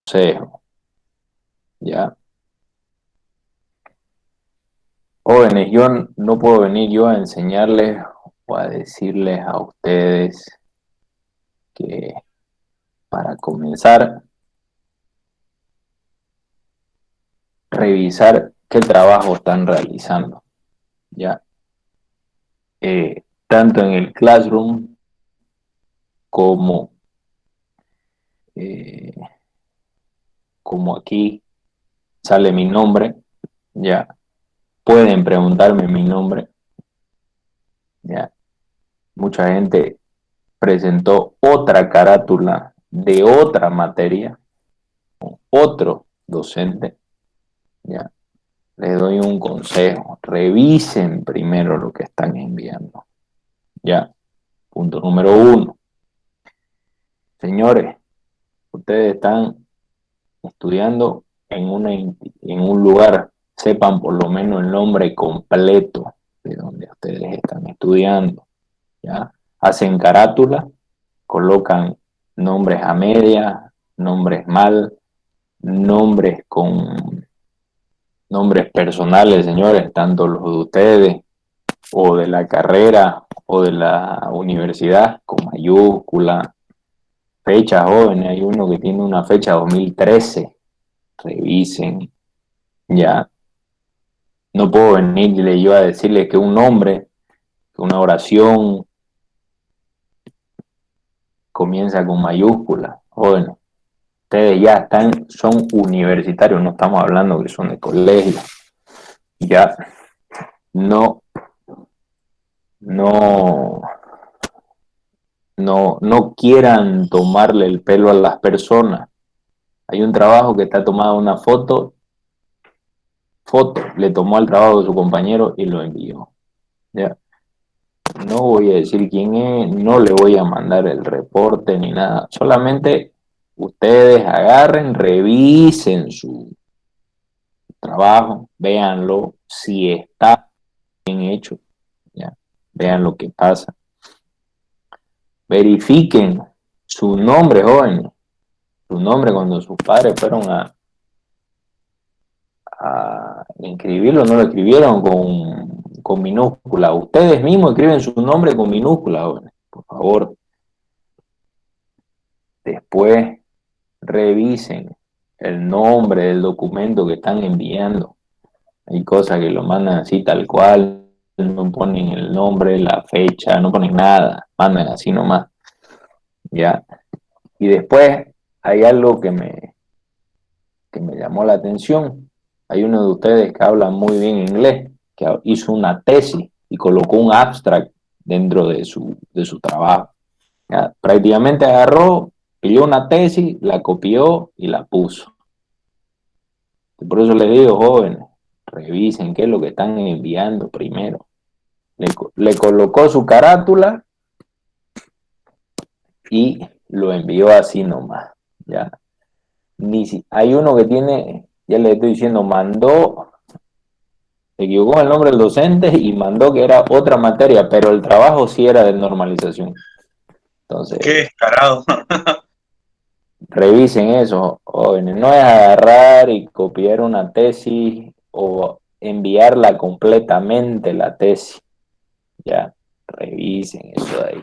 consejo, ¿ya? Jóvenes, yo no puedo venir yo a enseñarles o a decirles a ustedes que para comenzar, revisar qué trabajo están realizando, ¿ya? Tanto en el Classroom como, eh, como aquí sale mi nombre, ¿ya? Pueden preguntarme mi nombre, ¿ya? Mucha gente presentó otra carátula de otra materia, otro docente, ¿ya? Les doy un consejo, revisen primero lo que están enviando, ¿ya? Punto número uno. Señores, ustedes están estudiando en un lugar, sepan por lo menos el nombre completo de donde ustedes están estudiando, ¿ya? Hacen carátula, colocan nombres a media, nombres mal, nombres con nombres personales, señores, tanto los de ustedes o de la carrera o de la universidad, con mayúscula, fecha, jóvenes, hay uno que tiene una fecha 2013, revisen, ya. No puedo venirle yo a decirle que un nombre, que una oración comienza con mayúscula, jóvenes. Ustedes ya están, son universitarios, no estamos hablando que son de colegio. Ya no, no, no quieran tomarle el pelo a las personas. Hay un trabajo que está tomada una foto, le tomó al trabajo de su compañero y lo envió. Ya. No voy a decir quién es, no le voy a mandar el reporte ni nada. Solamente ustedes agarren, revisen su trabajo, véanlo si está bien hecho, ya. Vean lo que pasa. Verifiquen su nombre, jóvenes, su nombre cuando sus padres fueron a inscribirlo, no lo escribieron con minúscula. Ustedes mismos escriben su nombre con minúscula, jóvenes, por favor. Después revisen el nombre del documento que están enviando. Hay cosas que lo mandan así tal cual, no ponen el nombre, la fecha, no ponen nada, mandan así nomás, ¿ya? Y después hay algo que me llamó la atención. Hay uno de ustedes que habla muy bien inglés, que hizo una tesis y colocó un abstract dentro de su trabajo. ¿Ya? Prácticamente agarró, pilló una tesis, la copió y la puso. Y por eso les digo, jóvenes, revisen qué es lo que están enviando primero. Le colocó su carátula y lo envió así nomás. Ya. Ni si, hay uno que tiene, ya le estoy diciendo, mandó, se equivocó en el nombre del docente y mandó que era otra materia, pero el trabajo sí era de normalización. Qué Entonces, descarado. revisen eso, jóvenes. No es agarrar y copiar una tesis o enviarla completamente la tesis. Ya, revisen eso de ahí.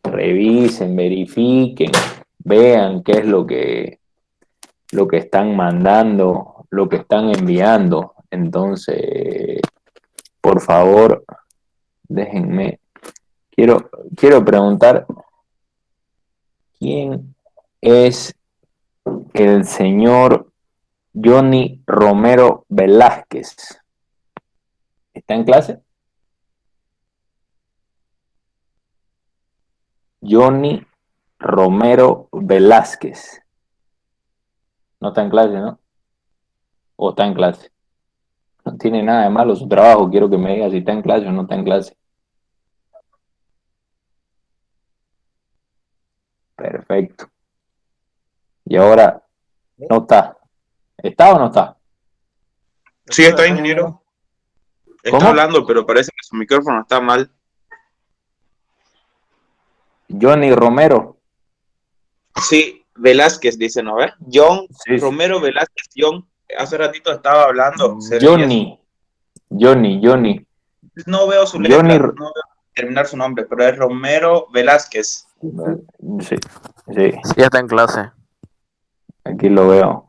Revisen, verifiquen, vean qué es lo que están mandando, lo que están enviando. Entonces, por favor, déjenme. Quiero preguntar quién es el señor Johnny Romero Velázquez. ¿Está en clase? Johnny Romero Velázquez. No está en clase, ¿no? ¿O está en clase? No tiene nada de malo su trabajo. Quiero que me diga si está en clase o no está en clase. Perfecto. Y ahora no está. ¿Está o no está? Sí, está, ingeniero. Está ¿Cómo? hablando, pero parece que su micrófono está mal. Johnny Romero. Sí, Velázquez, dice, ¿no ves? John Sí, sí. Romero Velázquez, John, hace ratito estaba hablando, se leía eso. Johnny, Johnny, No veo su Johnny, letra, no veo terminar su nombre, pero es Romero Velázquez. sí, sí, Sí, está en clase. aquí lo veo.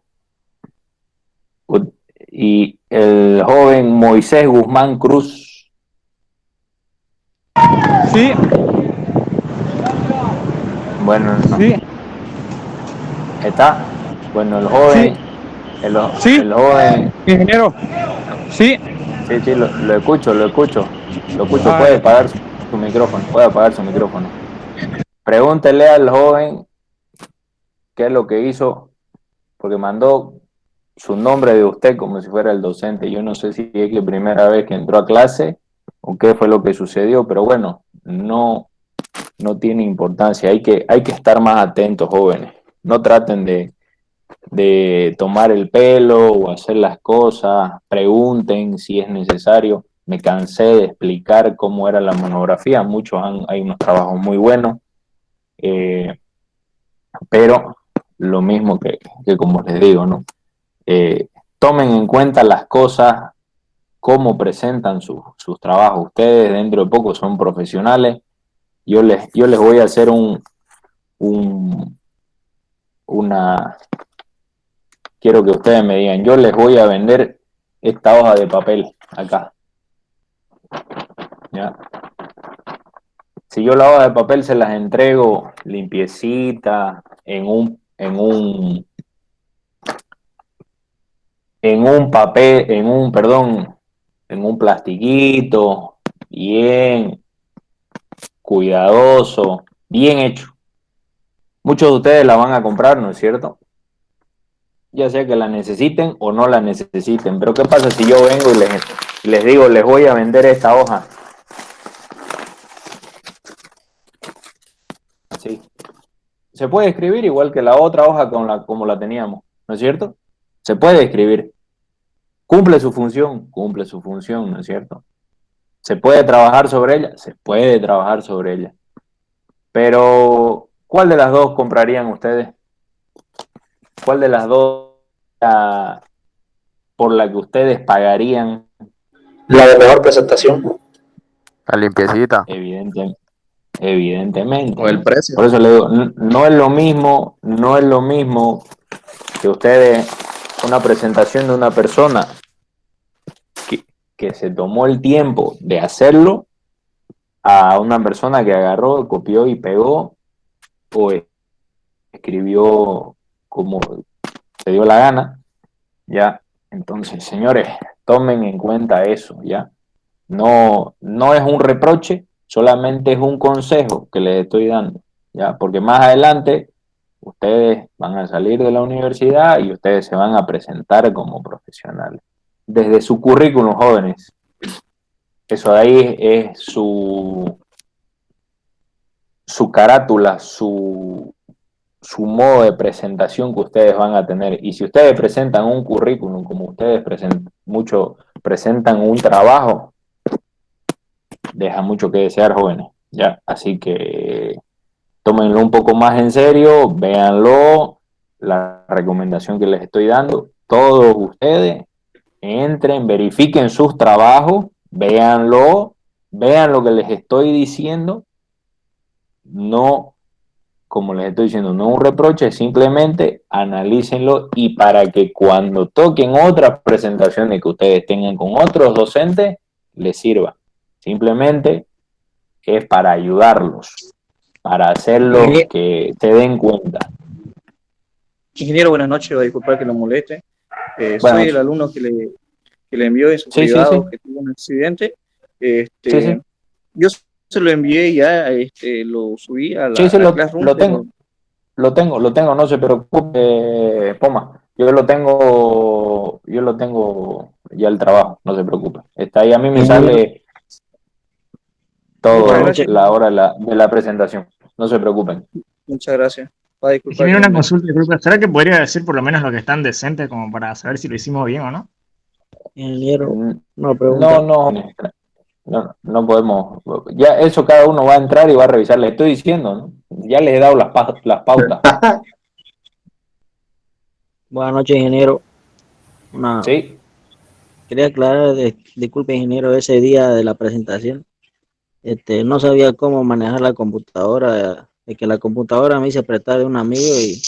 Y el joven Moisés Guzmán Cruz. Sí. Bueno, Sí. está. Bueno, el joven, Sí. el, Sí. el joven, Ingeniero. Sí. sí, lo escucho, Ah, puede ya. apagar su micrófono, puede apagar su micrófono. Pregúntele al joven qué es lo que hizo, porque mandó su nombre de usted como si fuera el docente. Yo no sé si es la primera vez que entró a clase o qué fue lo que sucedió, pero bueno, no tiene importancia. Hay que estar más atentos, jóvenes. No traten de tomar el pelo o hacer las cosas. Pregunten si es necesario. Me cansé de explicar cómo era la monografía. Hay unos trabajos muy buenos, pero lo mismo que como les digo, ¿no? Tomen en cuenta las cosas, cómo presentan sus trabajos. Ustedes dentro de poco son profesionales. Yo les voy a hacer un, una, quiero que ustedes me digan, yo les voy a vender esta hoja de papel acá, ¿ya? Si yo la hoja de papel se las entrego limpiecita, en un papel, en un plastiquito, bien cuidadoso, bien hecho. Muchos de ustedes la van a comprar, ¿no es cierto? Ya sea que la necesiten o no la necesiten. Pero ¿qué pasa si yo vengo y les digo, les voy a vender esta hoja? Así. Se puede escribir igual que la otra hoja como la teníamos, ¿no es cierto? Se puede escribir. Cumple su función, ¿no es cierto? ¿Se puede trabajar sobre ella? Se puede trabajar sobre ella. Pero, ¿cuál de las dos comprarían ustedes? ¿Cuál de las dos por la que ustedes pagarían? La de mejor presentación. La limpiecita. Evidentemente, O el ¿no? precio. Por eso le digo, no es lo mismo que ustedes, una presentación de una persona que, que se tomó el tiempo de hacerlo, a una persona que agarró, copió y pegó, o escribió como se dio la gana, ¿ya? Entonces, señores, tomen en cuenta eso, ¿ya? No es un reproche, solamente es un consejo que les estoy dando, ¿ya? Porque más adelante ustedes van a salir de la universidad y ustedes se van a presentar como profesionales. Desde su currículum, jóvenes, eso de ahí es su carátula, su modo de presentación que ustedes van a tener. Y si ustedes presentan un currículum, como ustedes presentan un trabajo, deja mucho que desear, jóvenes, ¿ya? Así que tómenlo un poco más en serio, véanlo, la recomendación que les estoy dando, todos ustedes entren, verifiquen sus trabajos, véanlo, vean lo que les estoy diciendo, no, como les estoy diciendo, no un reproche, simplemente analícenlo y para que cuando toquen otras presentaciones que ustedes tengan con otros docentes, les sirva. Simplemente es para ayudarlos, para hacerlos que se den cuenta. Ingeniero, buenas noches. Va a disculpar que lo moleste. Buenas Soy el noches. alumno que le envió en su Sí, sí, sí. privado que tuvo un accidente. Sí, sí. Yo se lo envié ya, lo subí Sí, sí, a Classroom, lo pero tengo. Lo tengo, no se preocupe, Poma. Yo lo tengo ya el trabajo, no se preocupe. Está ahí, a mí me Ingeniero, sale muchas todo gracias. la hora de la presentación. No se preocupen. Muchas gracias. Va a disculpar que Ingeniero, lo una moleste. consulta, disculpa. ¿Será que podría decir por lo menos lo que están decente como para saber si lo hicimos bien o no? ingeniero, Mm, una No, pregunta. no podemos. Ya eso cada uno va a entrar y va a revisar. Le estoy diciendo, ¿no? Ya les he dado las pautas. Buenas noches, ingeniero. Una, Sí, quería aclarar, disculpe, ingeniero, ese día de la presentación, no sabía cómo manejar la computadora, de que la computadora me hice prestar de un amigo y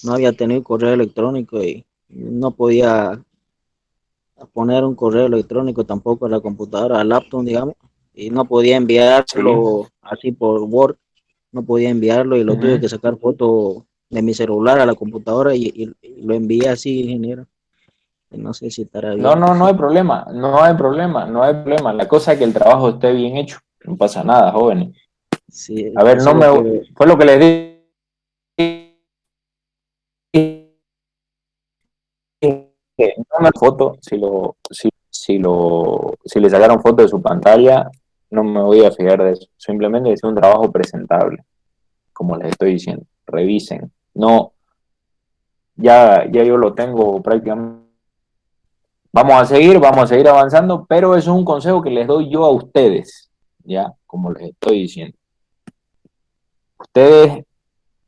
no había tenido correo electrónico y no podía poner un correo electrónico tampoco a la computadora, al laptop, digamos, y no podía sí. enviarlo así por Word, no podía enviarlo y lo tuve Ujú. que sacar foto de mi celular a la computadora y lo envié así, ingeniero. No sé si estará No, bien. no, no hay problema, no hay problema, no hay problema. La cosa es que el trabajo esté bien hecho. No pasa nada, jóvenes. Sí, A ver, no solo me, que fue lo que les dije. No me foto, si le sacaron foto de su pantalla, no me voy a fijar de eso. Simplemente es un trabajo presentable, como les estoy diciendo. Revisen. No, ya yo lo tengo prácticamente. Vamos a seguir avanzando, pero eso es un consejo que les doy yo a ustedes, ya, como les estoy diciendo. Ustedes,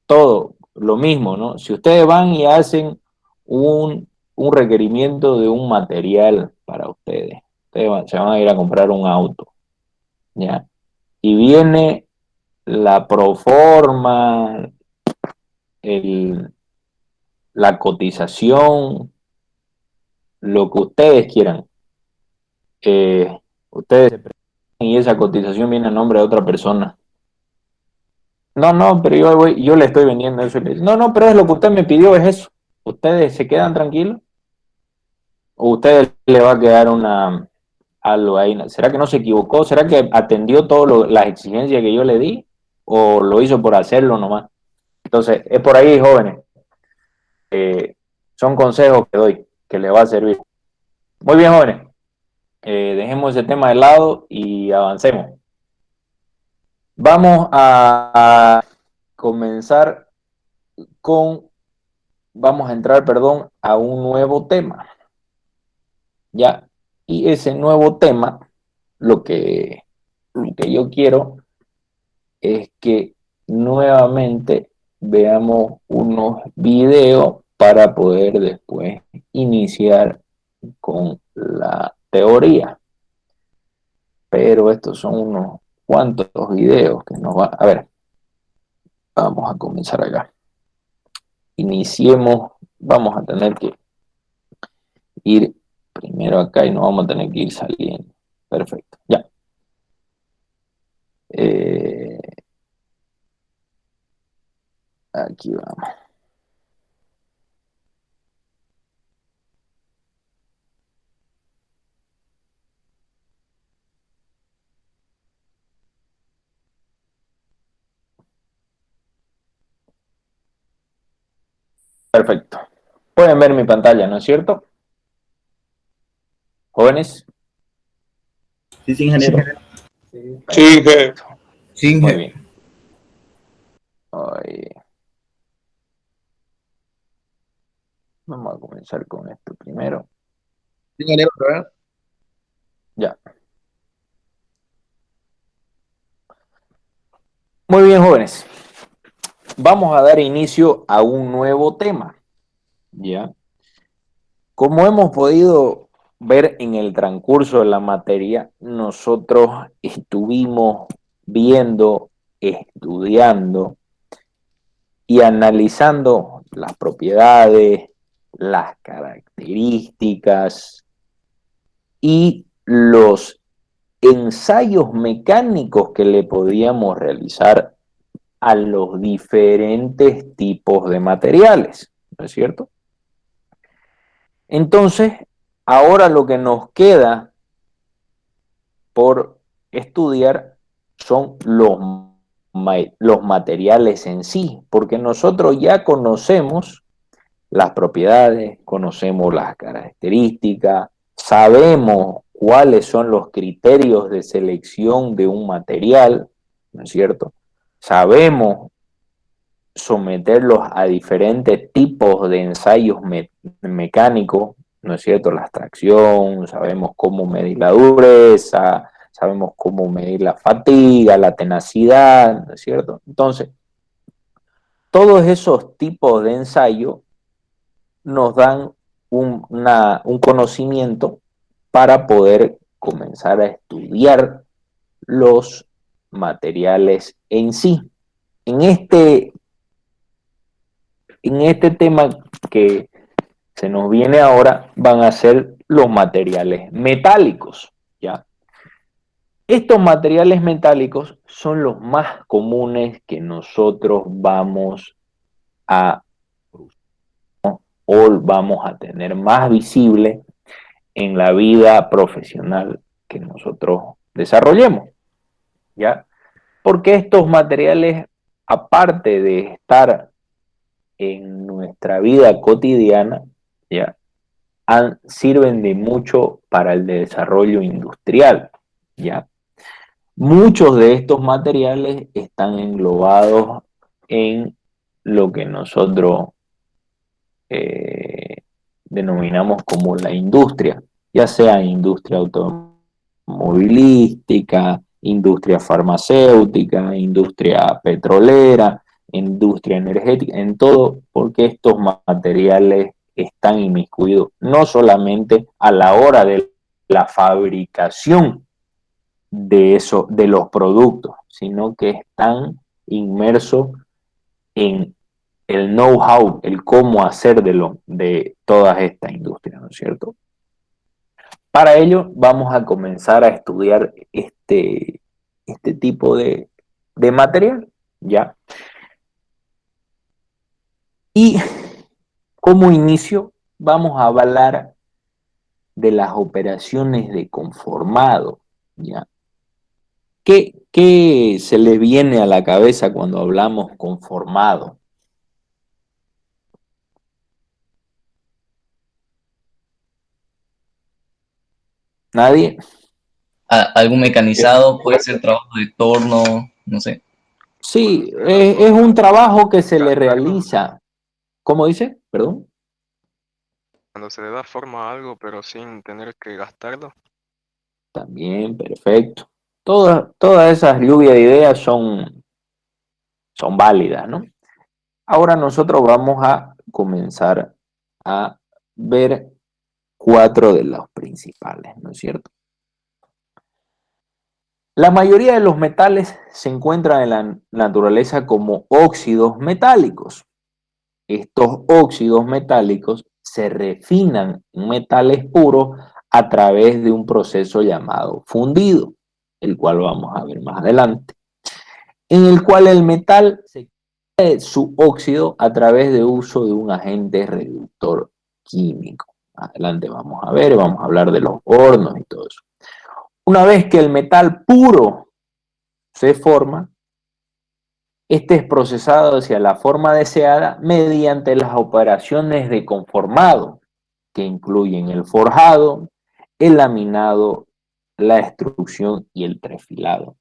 todo, lo mismo, ¿no? Si ustedes van y hacen un requerimiento de un material para ustedes, se van a ir a comprar un auto, ¿ya? Y viene la proforma, el, la cotización, lo que ustedes quieran. Ustedes se presentan y esa cotización viene a nombre de otra persona. No, no, pero yo le estoy vendiendo eso. No, no, pero es lo que usted me pidió, es eso. ¿Ustedes se quedan tranquilos? ¿O ustedes le va a quedar algo ahí? ¿Será que no se equivocó? ¿Será que atendió todas las exigencias que yo le di? ¿O lo hizo por hacerlo nomás? Entonces, es por ahí, jóvenes. Eh, Son consejos que doy, que les va a servir. Muy bien, jóvenes. Dejemos ese tema de lado y avancemos. Vamos a comenzar con, vamos a entrar, perdón, a un nuevo tema, ¿ya? Y ese nuevo tema, lo que yo quiero es que nuevamente veamos unos videos para poder después iniciar con la teoría. Pero estos son unos cuantos videos que nos va a ver. Vamos a comenzar acá. Iniciemos, vamos a tener que ir primero acá y nos vamos a tener que ir saliendo. Perfecto, ya. Eh, Aquí vamos. Perfecto. Pueden ver mi pantalla, ¿no es cierto? Jóvenes. Sí, sí, ingeniero. Sí, Perfecto. Sí, muy bien. Hoy vamos a comenzar con esto primero. ingeniero, ¿verdad? Ya. Muy bien, jóvenes. Vamos a dar inicio a un nuevo tema. ¿Ya? Como hemos podido ver en el transcurso de la materia, nosotros estuvimos viendo, estudiando y analizando las propiedades, las características y los ensayos mecánicos que le podíamos realizar a los diferentes tipos de materiales, ¿no es cierto? Entonces, ahora lo que nos queda por estudiar son los materiales en sí, porque nosotros ya conocemos las propiedades, conocemos las características, sabemos cuáles son los criterios de selección de un material, ¿no es cierto? Sabemos someterlos a diferentes tipos de ensayos mecánicos, ¿no es cierto? La extracción, sabemos cómo medir la dureza, sabemos cómo medir la fatiga, la tenacidad, ¿no es cierto? Entonces, todos esos tipos de ensayo nos dan un conocimiento para poder comenzar a estudiar los materiales en sí. En este tema que se nos viene ahora van a ser los materiales metálicos, ¿ya? Estos materiales metálicos son los más comunes que nosotros vamos a o vamos a tener más visible en la vida profesional que nosotros desarrollemos, ¿ya? Porque estos materiales, aparte de estar en nuestra vida cotidiana, ¿ya? Sirven de mucho para el desarrollo industrial, ¿ya? Muchos de estos materiales están englobados en lo que nosotros denominamos como la industria, ya sea industria automovilística, industria farmacéutica, industria petrolera, industria energética, en todo, porque estos materiales están inmiscuidos no solamente a la hora de la fabricación de los productos, sino que están inmersos en el know-how, el cómo hacer de todas estas industrias, ¿no es cierto? Para ello vamos a comenzar a estudiar este tipo de material, ¿ya? Y como inicio vamos a hablar de las operaciones de conformado, ¿ya? ¿Qué se le viene a la cabeza cuando hablamos conformado? ¿Nadie? Algo mecanizado, puede ser trabajo de torno, no sé. Sí, es un trabajo que se le realiza. ¿Cómo dice? Perdón. Cuando se le da forma a algo, pero sin tener que gastarlo. También, perfecto. Todas esas lluvias de ideas son válidas, ¿no? Ahora nosotros vamos a comenzar a ver 4 de los principales, ¿no es cierto? La mayoría de los metales se encuentran en la naturaleza como óxidos metálicos. Estos óxidos metálicos se refinan en metales puros a través de un proceso llamado fundido, el cual vamos a ver más adelante, en el cual el metal se quita su óxido a través de uso de un agente reductor químico. Adelante vamos a hablar de los hornos y todo eso. Una vez que el metal puro se forma, este es procesado hacia la forma deseada mediante las operaciones de conformado, que incluyen el forjado, el laminado, la extrusión y el trefilado.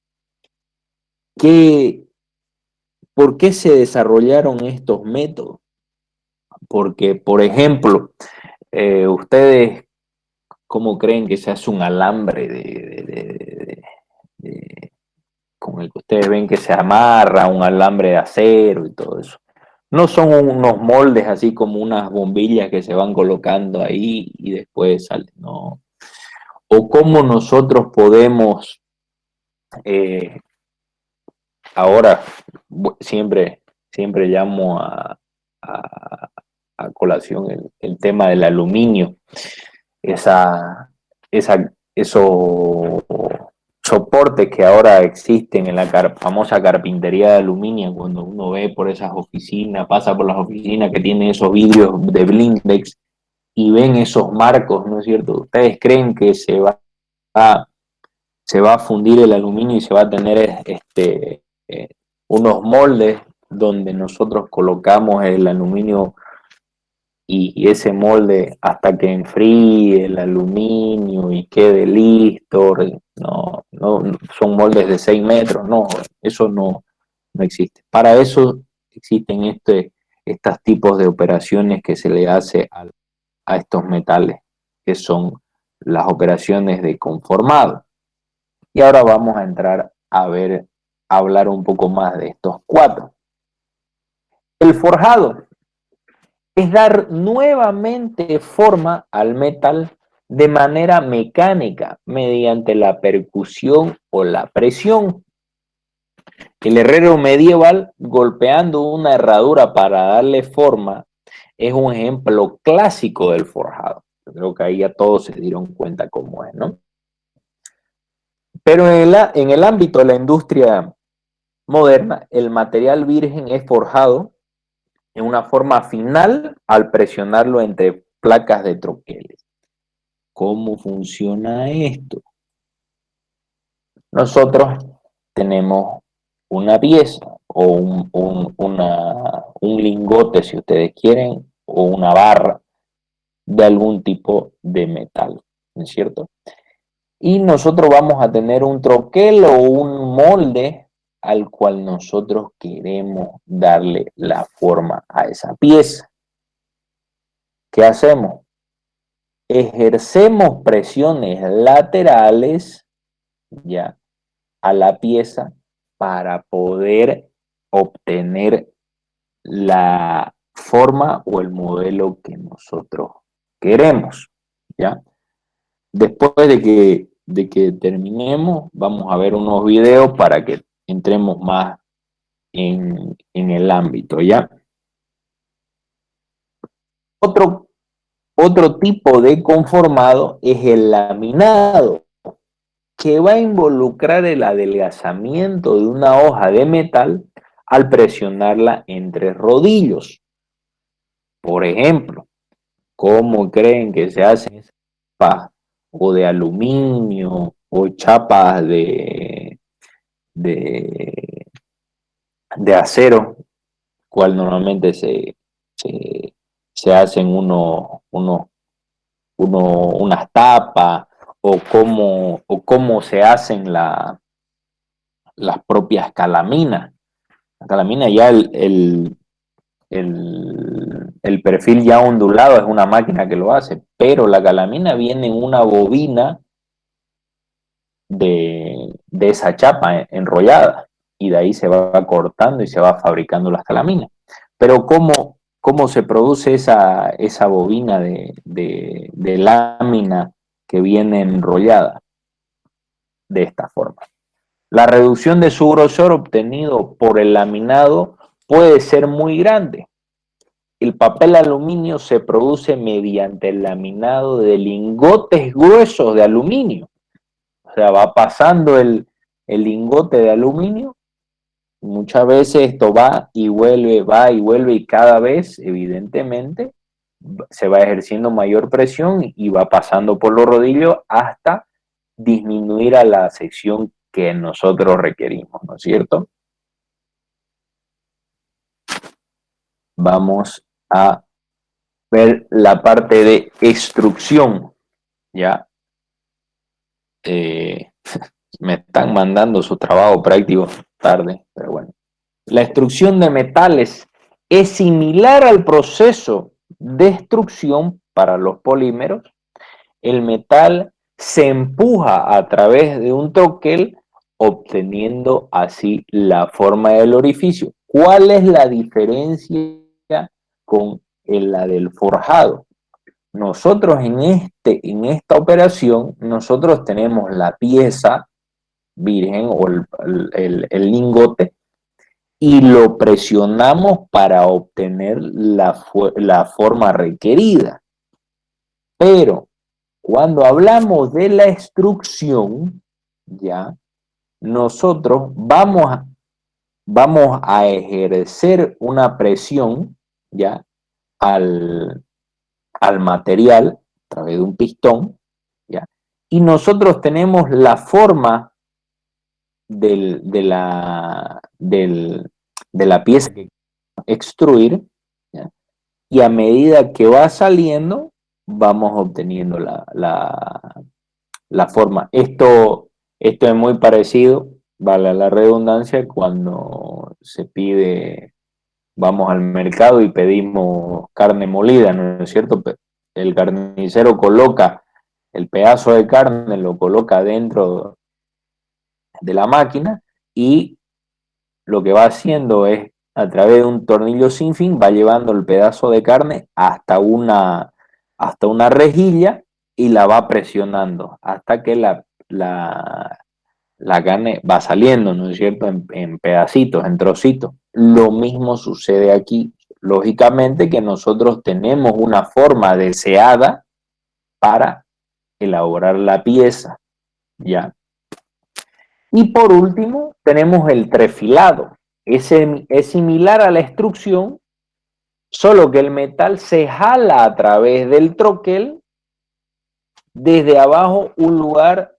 ¿Por qué se desarrollaron estos métodos? Porque, por ejemplo, ustedes, ¿cómo creen que se hace un alambre con el que ustedes ven que se amarra, un alambre de acero y todo eso? No son unos moldes así como unas bombillas que se van colocando ahí y después salen, no. O cómo nosotros podemos, ahora siempre llamo a colación el tema del aluminio, esos soportes que ahora existen en la famosa carpintería de aluminio, cuando uno ve por esas oficinas, pasa por las oficinas que tienen esos vidrios de blindex y ven esos marcos, ¿no es cierto? ¿Ustedes creen que se va a fundir el aluminio y se va a tener unos moldes donde nosotros colocamos el aluminio y ese molde hasta que enfríe el aluminio y quede listo? No, son moldes de 6 metros, no, eso no existe. Para eso existen estos tipos de operaciones que se le hace a estos metales, que son las operaciones de conformado. Y ahora vamos a entrar a hablar un poco más de estos 4. El forjado es dar nuevamente forma al metal de manera mecánica, mediante la percusión o la presión. El herrero medieval golpeando una herradura para darle forma es un ejemplo clásico del forjado. Yo creo que ahí ya todos se dieron cuenta cómo es, ¿no? Pero en el ámbito de la industria moderna, el material virgen es forjado en una forma final al presionarlo entre placas de troqueles. ¿Cómo funciona esto? Nosotros tenemos una pieza o un lingote, si ustedes quieren, o una barra de algún tipo de metal, ¿no es cierto? Y nosotros vamos a tener un troquel o un molde al cual nosotros queremos darle la forma a esa pieza. ¿Qué hacemos? Ejercemos presiones laterales ya a la pieza para poder obtener la forma o el modelo que nosotros queremos, ¿ya? Después de que terminemos, vamos a ver unos videos para que entremos más en el ámbito, ¿ya? Otro tipo de conformado es el laminado, que va a involucrar el adelgazamiento de una hoja de metal al presionarla entre rodillos. Por ejemplo, ¿cómo creen que se hacen esas chapas o de aluminio o chapas de, de acero, cual normalmente se hacen unas tapas, o cómo se hacen las propias calaminas? La calamina ya el perfil ya ondulado es una máquina que lo hace, pero la calamina viene en una bobina de esa chapa enrollada, y de ahí se va cortando y se va fabricando las calaminas. Pero ¿cómo se produce esa bobina de lámina que viene enrollada? De esta forma. La reducción de su grosor obtenido por el laminado puede ser muy grande. El papel aluminio se produce mediante el laminado de lingotes gruesos de aluminio. O sea, va pasando el lingote de aluminio. Muchas veces esto va y vuelve, y cada vez, evidentemente, se va ejerciendo mayor presión y va pasando por los rodillos hasta disminuir a la sección que nosotros requerimos, ¿no es cierto? Vamos a ver la parte de extrusión, ¿ya? Me están mandando su trabajo práctico tarde, pero bueno. La extrusión de metales es similar al proceso de extrusión para los polímeros. El metal se empuja a través de un troquel, obteniendo así la forma del orificio. ¿Cuál es la diferencia con la del forjado? Nosotros en esta operación, nosotros tenemos la pieza virgen o el lingote, y lo presionamos para obtener la forma requerida. Pero cuando hablamos de la extrusión, ya, nosotros vamos a ejercer una presión, ya, al material a través de un pistón, ya, y nosotros tenemos la forma de la pieza que extruir, ¿ya? Y a medida que va saliendo, vamos obteniendo la forma. Esto es muy parecido, vale la redundancia, cuando se pide, vamos al mercado y pedimos carne molida, ¿no es cierto? El carnicero coloca el pedazo de carne, lo coloca dentro de la máquina, y lo que va haciendo es a través de un tornillo sin fin, va llevando el pedazo de carne hasta una rejilla y la va presionando hasta que la carne va saliendo, ¿no es cierto?, en pedacitos, en trocitos. Lo mismo sucede aquí. Lógicamente que nosotros tenemos una forma deseada para elaborar la pieza, ¿ya? Y por último, tenemos el trefilado. Es similar a la extrusión, solo que el metal se jala a través del troquel desde abajo en lugar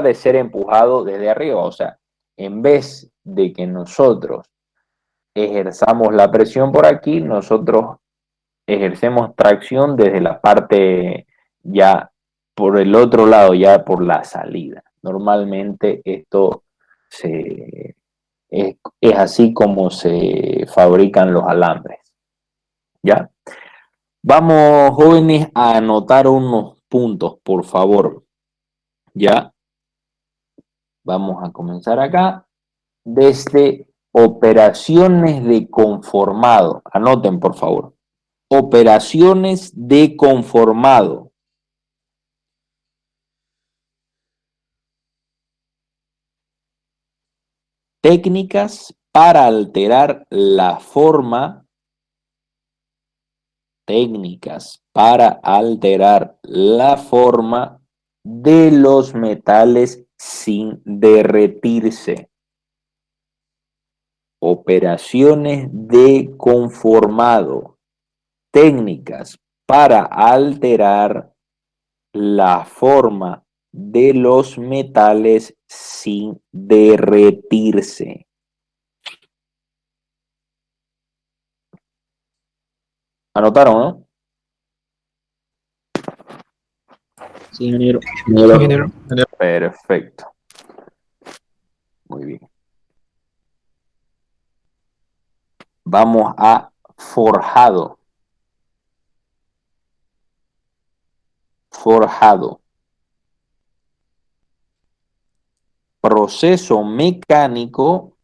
de ser empujado desde arriba. O sea, en vez de que nosotros ejerzamos la presión por aquí, nosotros ejercemos tracción desde la parte ya por el otro lado, ya por la salida. Normalmente esto es así como se fabrican los alambres. ¿Ya? Vamos, jóvenes, a anotar unos puntos, por favor. ¿Ya? Vamos a comenzar acá. Desde operaciones de conformado. Anoten, por favor. Operaciones de conformado. Técnicas para alterar la forma. Técnicas para alterar la forma de los metales sin derretirse. Operaciones de conformado. Técnicas para alterar la forma de los metales sin derretirse. ¿Anotaron, no? Sí, ingeniero. Perfecto. Muy bien. Vamos a forjado. Forjado. Proceso mecánico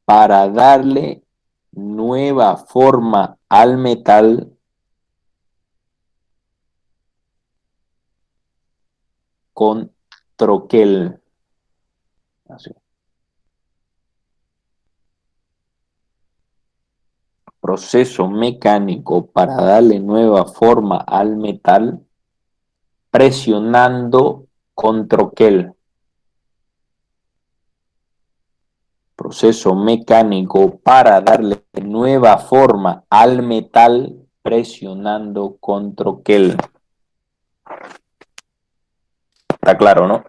para darle nueva forma al metal con troquel. Así. Proceso mecánico para darle nueva forma al metal presionando con troquel. Proceso mecánico para darle nueva forma al metal presionando con troquel. Está claro, ¿no?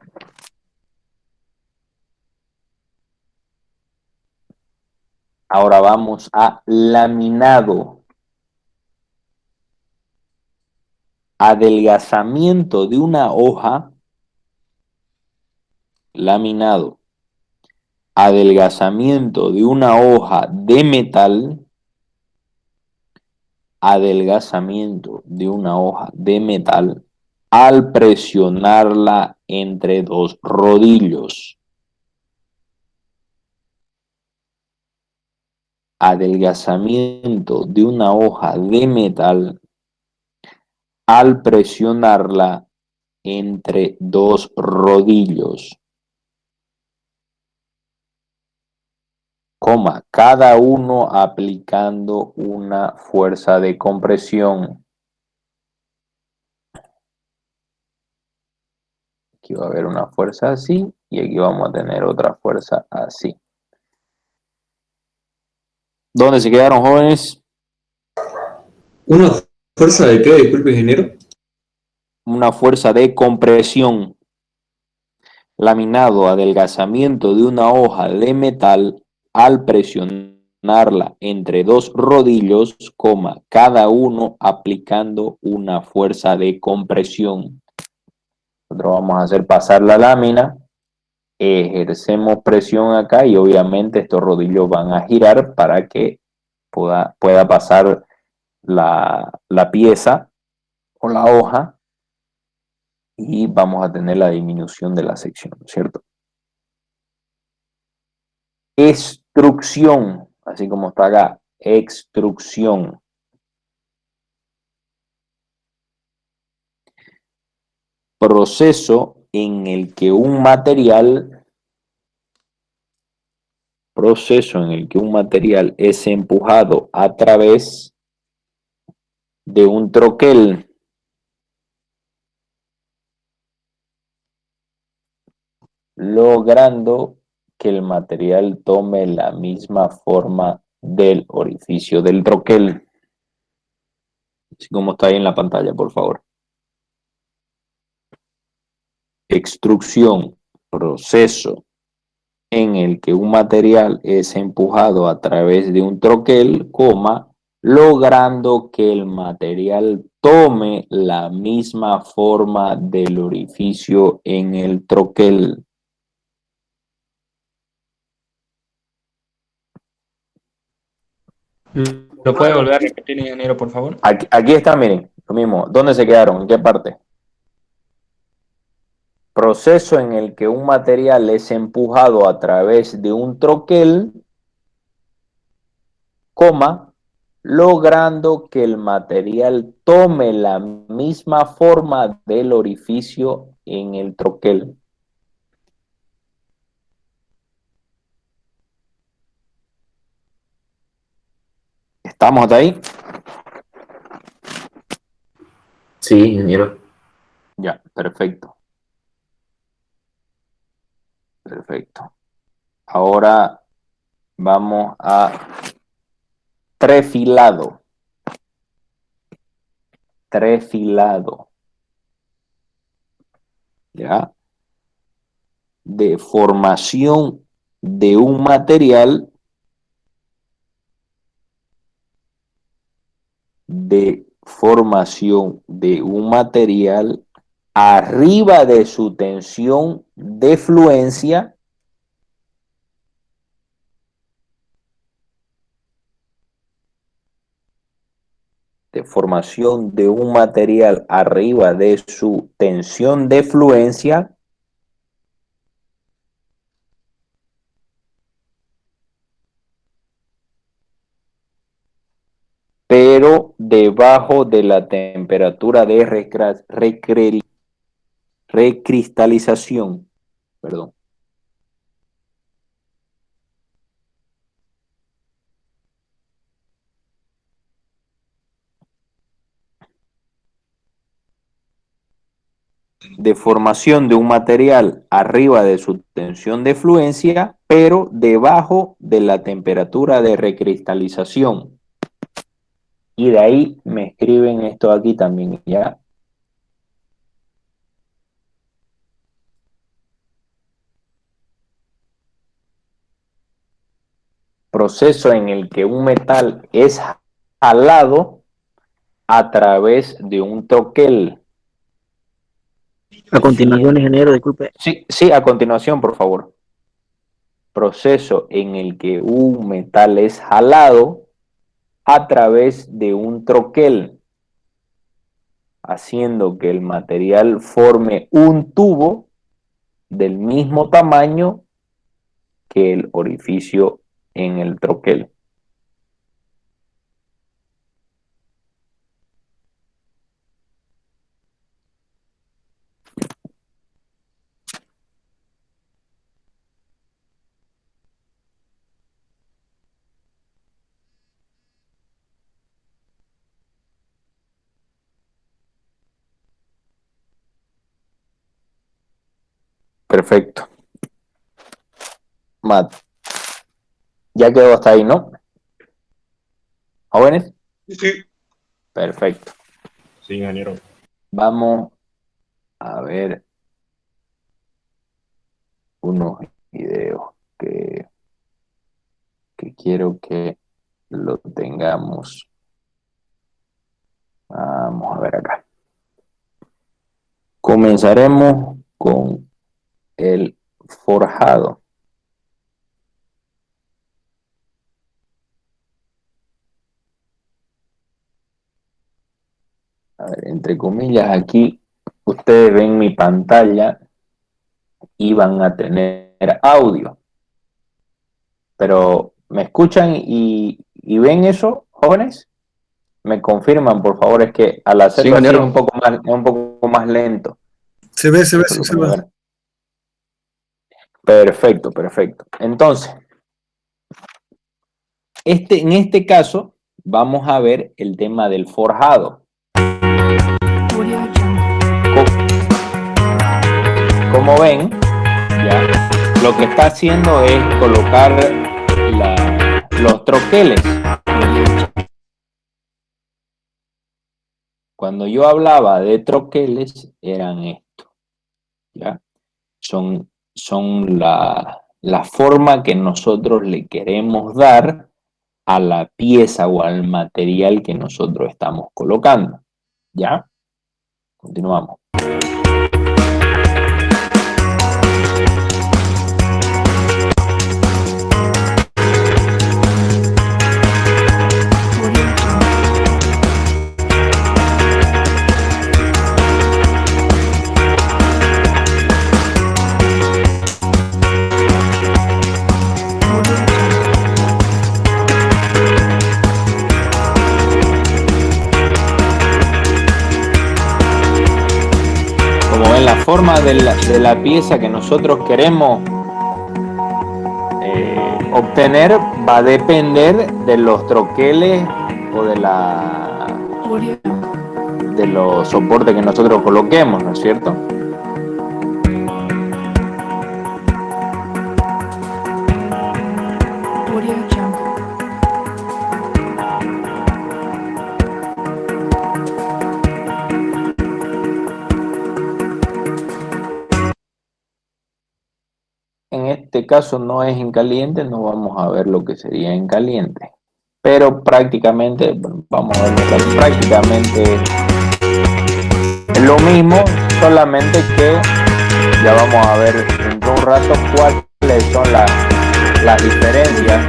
Ahora vamos a laminado. Adelgazamiento de una hoja. Laminado. Adelgazamiento de una hoja de metal. Adelgazamiento de una hoja de metal al presionarla entre dos rodillos. Adelgazamiento de una hoja de metal al presionarla entre dos rodillos. Coma, cada uno aplicando una fuerza de compresión. Aquí va a haber una fuerza así y aquí vamos a tener otra fuerza así. ¿Dónde se quedaron, jóvenes? ¿Una fuerza de qué? Disculpe, ingeniero. Una fuerza de compresión. Laminado, adelgazamiento de una hoja de metal al presionarla entre dos rodillos, coma, cada uno aplicando una fuerza de compresión. Nosotros vamos a hacer pasar la lámina, ejercemos presión acá y obviamente estos rodillos van a girar para que pueda pasar la pieza o la hoja y vamos a tener la disminución de la sección, ¿cierto? extrusión, así como está acá, extrusión. Proceso en el que un material es empujado a través de un troquel, logrando que el material tome la misma forma del orificio del troquel. Así como está ahí en la pantalla, por favor. Extrusión, proceso en el que un material es empujado a través de un troquel, logrando que el material tome la misma forma del orificio en el troquel. ¿Lo puede volver a repetir, ingeniero, por favor? Aquí está, miren, lo mismo. ¿Dónde se quedaron? ¿En qué parte? Proceso en el que un material es empujado a través de un troquel, logrando que el material tome la misma forma del orificio en el troquel. ¿Estamos hasta ahí? Sí, ingeniero. Ya, perfecto. Perfecto. Ahora vamos a trefilado. Trefilado. ¿Ya? De formación de un material arriba de su tensión de fluencia pero debajo de la temperatura de recristalización, perdón. De formación de un material arriba de su tensión de fluencia, pero debajo de la temperatura de recristalización. Y de ahí me escriben esto aquí también, ¿ya? Proceso en el que un metal es jalado a través de un troquel. A continuación, ingeniero, disculpe. Sí, a continuación, por favor. Proceso en el que un metal es jalado a través de un troquel, haciendo que el material forme un tubo del mismo tamaño que el orificio en el troquel. Perfecto. Matt, ya quedó hasta ahí, ¿no? ¿Jóvenes? Sí. Perfecto. Sí, ingeniero. Vamos a ver unos videos que quiero que lo tengamos. Vamos a ver acá. Comenzaremos con el forjado. A ver, entre comillas, aquí ustedes ven mi pantalla y van a tener audio. Pero, ¿me escuchan y ven eso, jóvenes? Me confirman, por favor, es que al hacerlo así es un poco más lento. Se ve, sí, Eso es se lo que me ve. va a ver. Perfecto, perfecto. Entonces, en este caso, vamos a ver el tema del forjado. Como ven, ya, lo que está haciendo es colocar los troqueles. Cuando yo hablaba de troqueles, eran esto, ¿ya? Son la forma que nosotros le queremos dar a la pieza o al material que nosotros estamos colocando, ¿ya? Continuamos. Como ven, la forma de la pieza que nosotros queremos obtener va a depender de los troqueles o de los soportes que nosotros coloquemos, ¿no es cierto? En este caso no es en caliente, no vamos a ver lo que sería en caliente, pero prácticamente, bueno, vamos a ver, prácticamente es lo mismo, solamente que ya vamos a ver dentro de un rato cuáles son las diferencias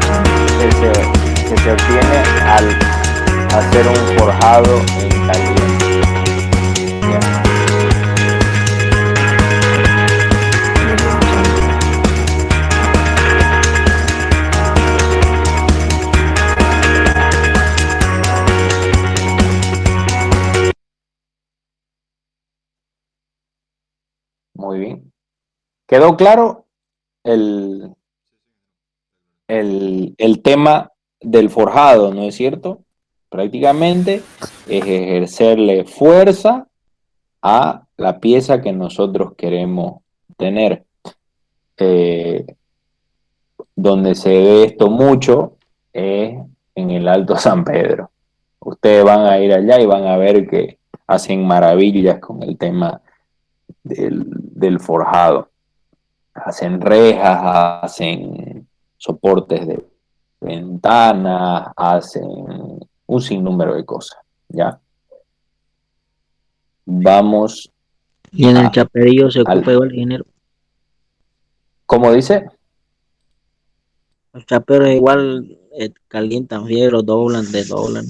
que se obtiene al hacer un forjado en caliente. Bien. Muy bien. ¿Quedó claro el tema del forjado, no es cierto? Prácticamente es ejercerle fuerza a la pieza que nosotros queremos tener. Donde se ve esto mucho es en el Alto San Pedro. Ustedes van a ir allá y van a ver que hacen maravillas con el tema del forjado. Hacen rejas, hacen soportes de ventanas, hacen un sinnúmero de cosas, ¿ya? Vamos. Y en el chaperillo se ocupa igual el ingeniero. ¿Cómo dice? Los chaperos igual calientan fierro, desdoblan.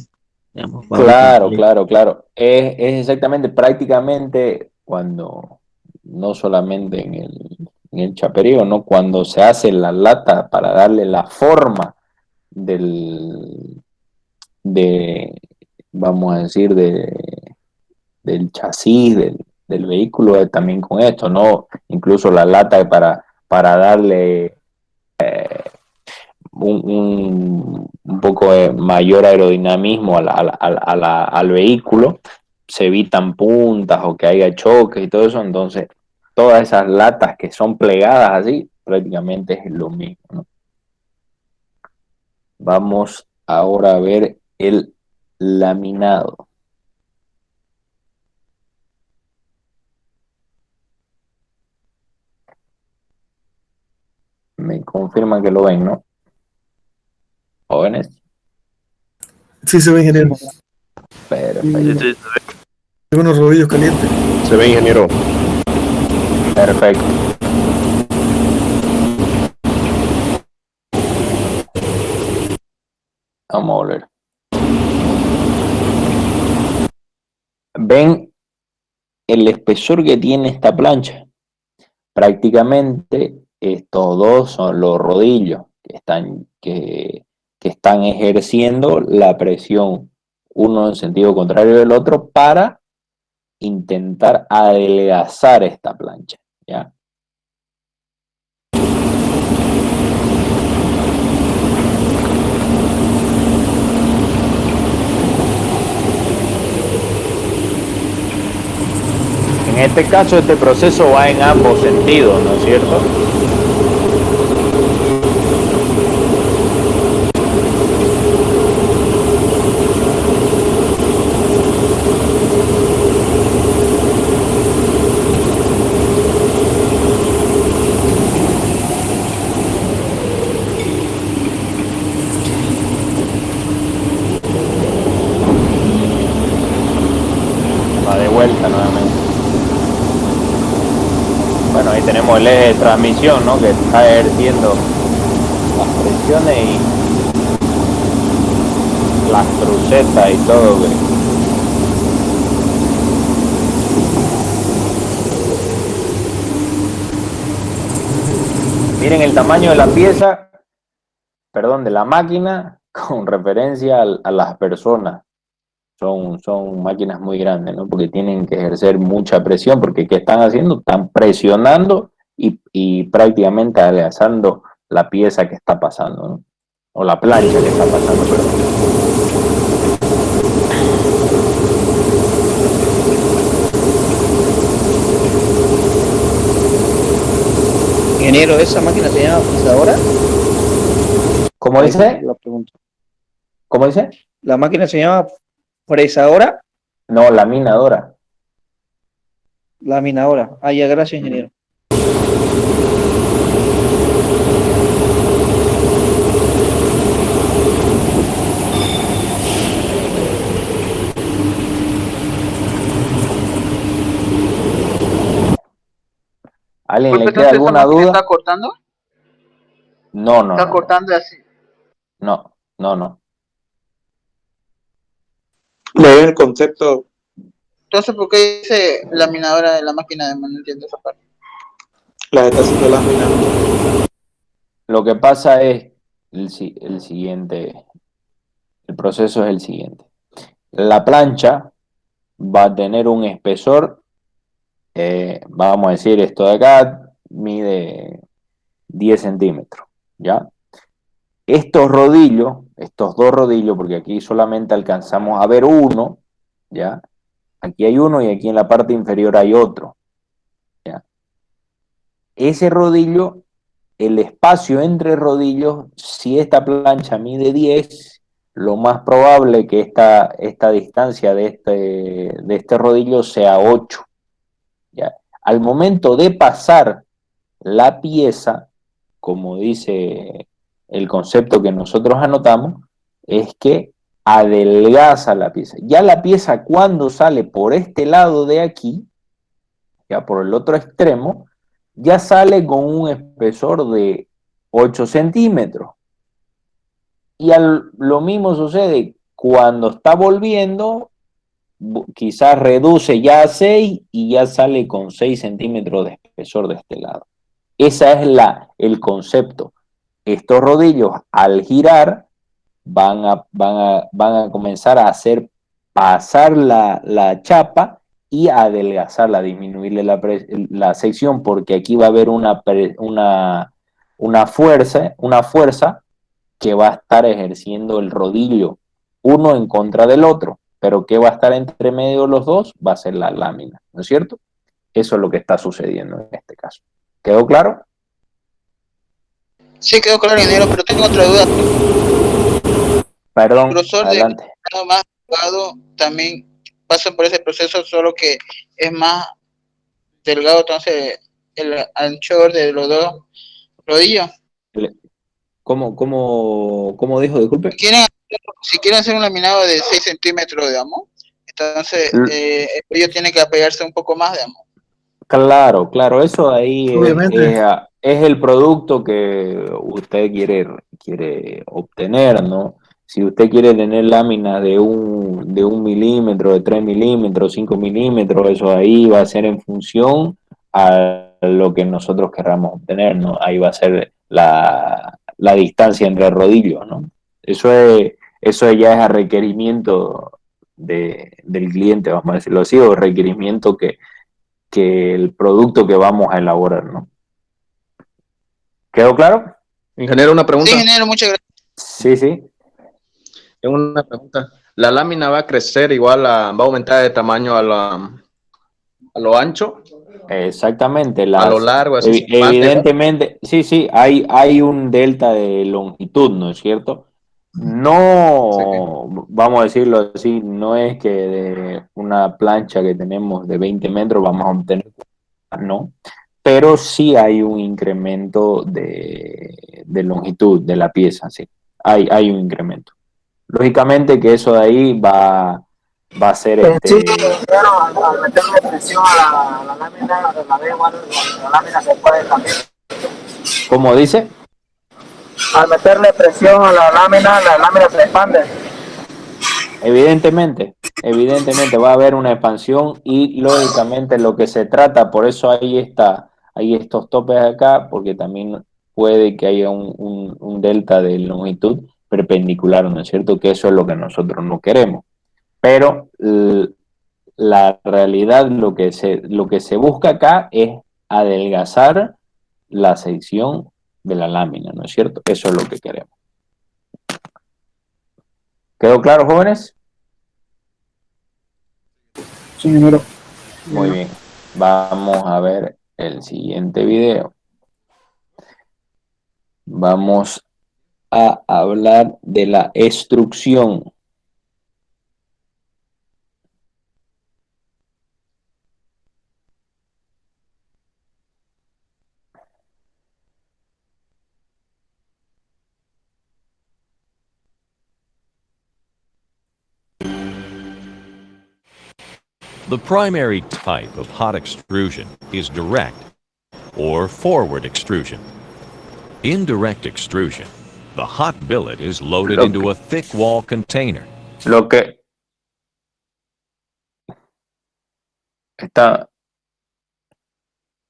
Digamos, Claro. Es exactamente, prácticamente cuando, no solamente en el chaperío, ¿no? Cuando se hace la lata para darle la forma vamos a decir, del chasis, del vehículo, también con esto, ¿no? Incluso la lata para darle un poco de mayor aerodinamismo al vehículo, se evitan puntas o que haya choques y todo eso. Entonces todas esas latas que son plegadas así prácticamente es lo mismo, ¿no? Vamos ahora a ver el laminado. Me confirman que lo ven, ¿no? Jóvenes. Sí, se ve, ingeniero. Perfecto. Tengo unos rodillos calientes. Se ve, ingeniero. Perfecto. Vamos a volver. ¿Ven el espesor que tiene esta plancha? Prácticamente estos dos son los rodillos. que están ejerciendo la presión uno en sentido contrario del otro para intentar adelgazar esta plancha, ¿ya? En este caso, este proceso va en ambos sentidos, ¿no es cierto? Va de vuelta nuevamente. Bueno, ahí tenemos el eje de transmisión, ¿no? Que está ejerciendo las presiones y las crucetas y todo. Miren el tamaño de la pieza, perdón, de la máquina con referencia a las personas. Son máquinas muy grandes, ¿no? Porque tienen que ejercer mucha presión, porque ¿qué están haciendo? Están presionando y prácticamente adelgazando la pieza que está pasando, ¿no? O la plancha que está pasando, perdón. Ingeniero, ¿esa máquina se llama fresadora? ¿Cómo dice? La pregunta. ¿Cómo dice? ¿La máquina se llama fresadora? No, laminadora. Laminadora. Ah, ya, gracias, ingeniero. ¿Alguien le queda alguna duda? ¿Está cortando? No. Está cortando así. No. Leer el concepto. Entonces, ¿por qué dice laminadora de la máquina de mano? No entiendo esa parte. La está haciendo lámina. Lo que pasa es el siguiente. El proceso es el siguiente. La plancha va a tener un espesor, vamos a decir, esto de acá mide 10 centímetros, ¿ya? Estos dos rodillos, porque aquí solamente alcanzamos a ver uno, ¿ya? Aquí hay uno y aquí en la parte inferior hay otro, ¿ya? Ese rodillo, el espacio entre rodillos, si esta plancha mide 10, lo más probable que esta distancia de este rodillo sea 8, ¿ya? Al momento de pasar la pieza, como dice el concepto que nosotros anotamos, es que adelgaza la pieza. Ya la pieza cuando sale por este lado de aquí, ya por el otro extremo, ya sale con un espesor de 8 centímetros. Y lo mismo sucede cuando está volviendo, quizás reduce ya a 6 y ya sale con 6 centímetros de espesor de este lado. Ese es el concepto. Estos rodillos al girar van a comenzar a hacer pasar la chapa y a adelgazarla, disminuirle la sección, porque aquí va a haber una fuerza que va a estar ejerciendo el rodillo, uno en contra del otro, pero que va a estar entre medio de los dos va a ser la lámina, ¿no es cierto? Eso es lo que está sucediendo en este caso. ¿Quedó claro? Sí, quedó claro, ingeniero, pero tengo otra duda. Perdón, El grosor adelante. de más delgado también pasa por ese proceso, solo que es más delgado, entonces el anchor de los dos rodillos. ¿Cómo dijo? Disculpe. Si quieren hacer un laminado de 6 centímetros, digamos, entonces ellos tienen que apegarse un poco más, digamos. Claro, eso ahí es el producto que usted quiere obtener, ¿no? Si usted quiere tener láminas de un milímetro, de 3 milímetros, 5 milímetros, eso ahí va a ser en función a lo que nosotros querramos obtener, ¿no? Ahí va a ser la distancia entre rodillos, ¿no? Eso ya es a requerimiento del cliente, vamos a decirlo así, o requerimiento que el producto que vamos a elaborar, ¿no? ¿Quedó claro? Ingeniero, una pregunta. Sí, ingeniero, muchas gracias. Sí, sí. Tengo una pregunta. ¿La lámina va a crecer igual, va a aumentar de tamaño a lo ancho? Exactamente. A lo largo, así. Evidentemente, sí, hay un delta de longitud, ¿no es cierto? No, vamos a decirlo así, no es que de una plancha que tenemos de 20 metros vamos a obtener, no, pero sí hay un incremento de longitud de la pieza, sí, hay un incremento. Lógicamente que eso de ahí va a ser Sí, pero al meterle presión a la lámina, la lámina se puede también. ¿Cómo dice? Al meterle presión a la lámina se expande. Evidentemente va a haber una expansión y lógicamente lo que se trata, por eso hay estos topes acá, porque también puede que haya un delta de longitud perpendicular, ¿no es cierto? Que eso es lo que nosotros no queremos. Pero la realidad, lo que se busca acá es adelgazar la sección de la lámina, ¿no es cierto? Eso es lo que queremos. ¿Quedó claro, jóvenes? Sí, ingeniero. Muy bien. Vamos a ver el siguiente video. Vamos a hablar de la extrusión. The primary type of hot extrusion is direct or forward extrusion. In direct extrusion, the hot billet is loaded into a thick wall container. Lo que está...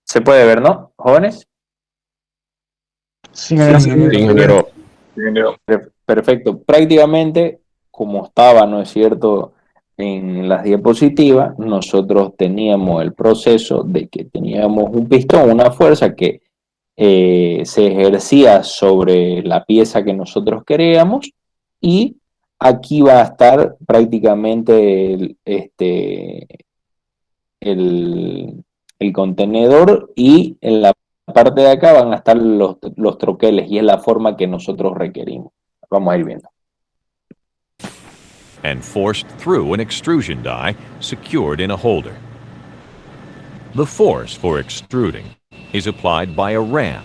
¿Se puede ver, no, jóvenes? Sí, ingeniero. Perfecto. Prácticamente, como estaba, ¿no es cierto?, en las diapositivas, nosotros teníamos el proceso de que teníamos un pistón, una fuerza que se ejercía sobre la pieza que nosotros queríamos, y aquí va a estar prácticamente el contenedor, y en la parte de acá van a estar los troqueles, y es la forma que nosotros requerimos. Vamos a ir viendo. And forced through an extrusion die secured in a holder. The force for extruding is applied by a ram,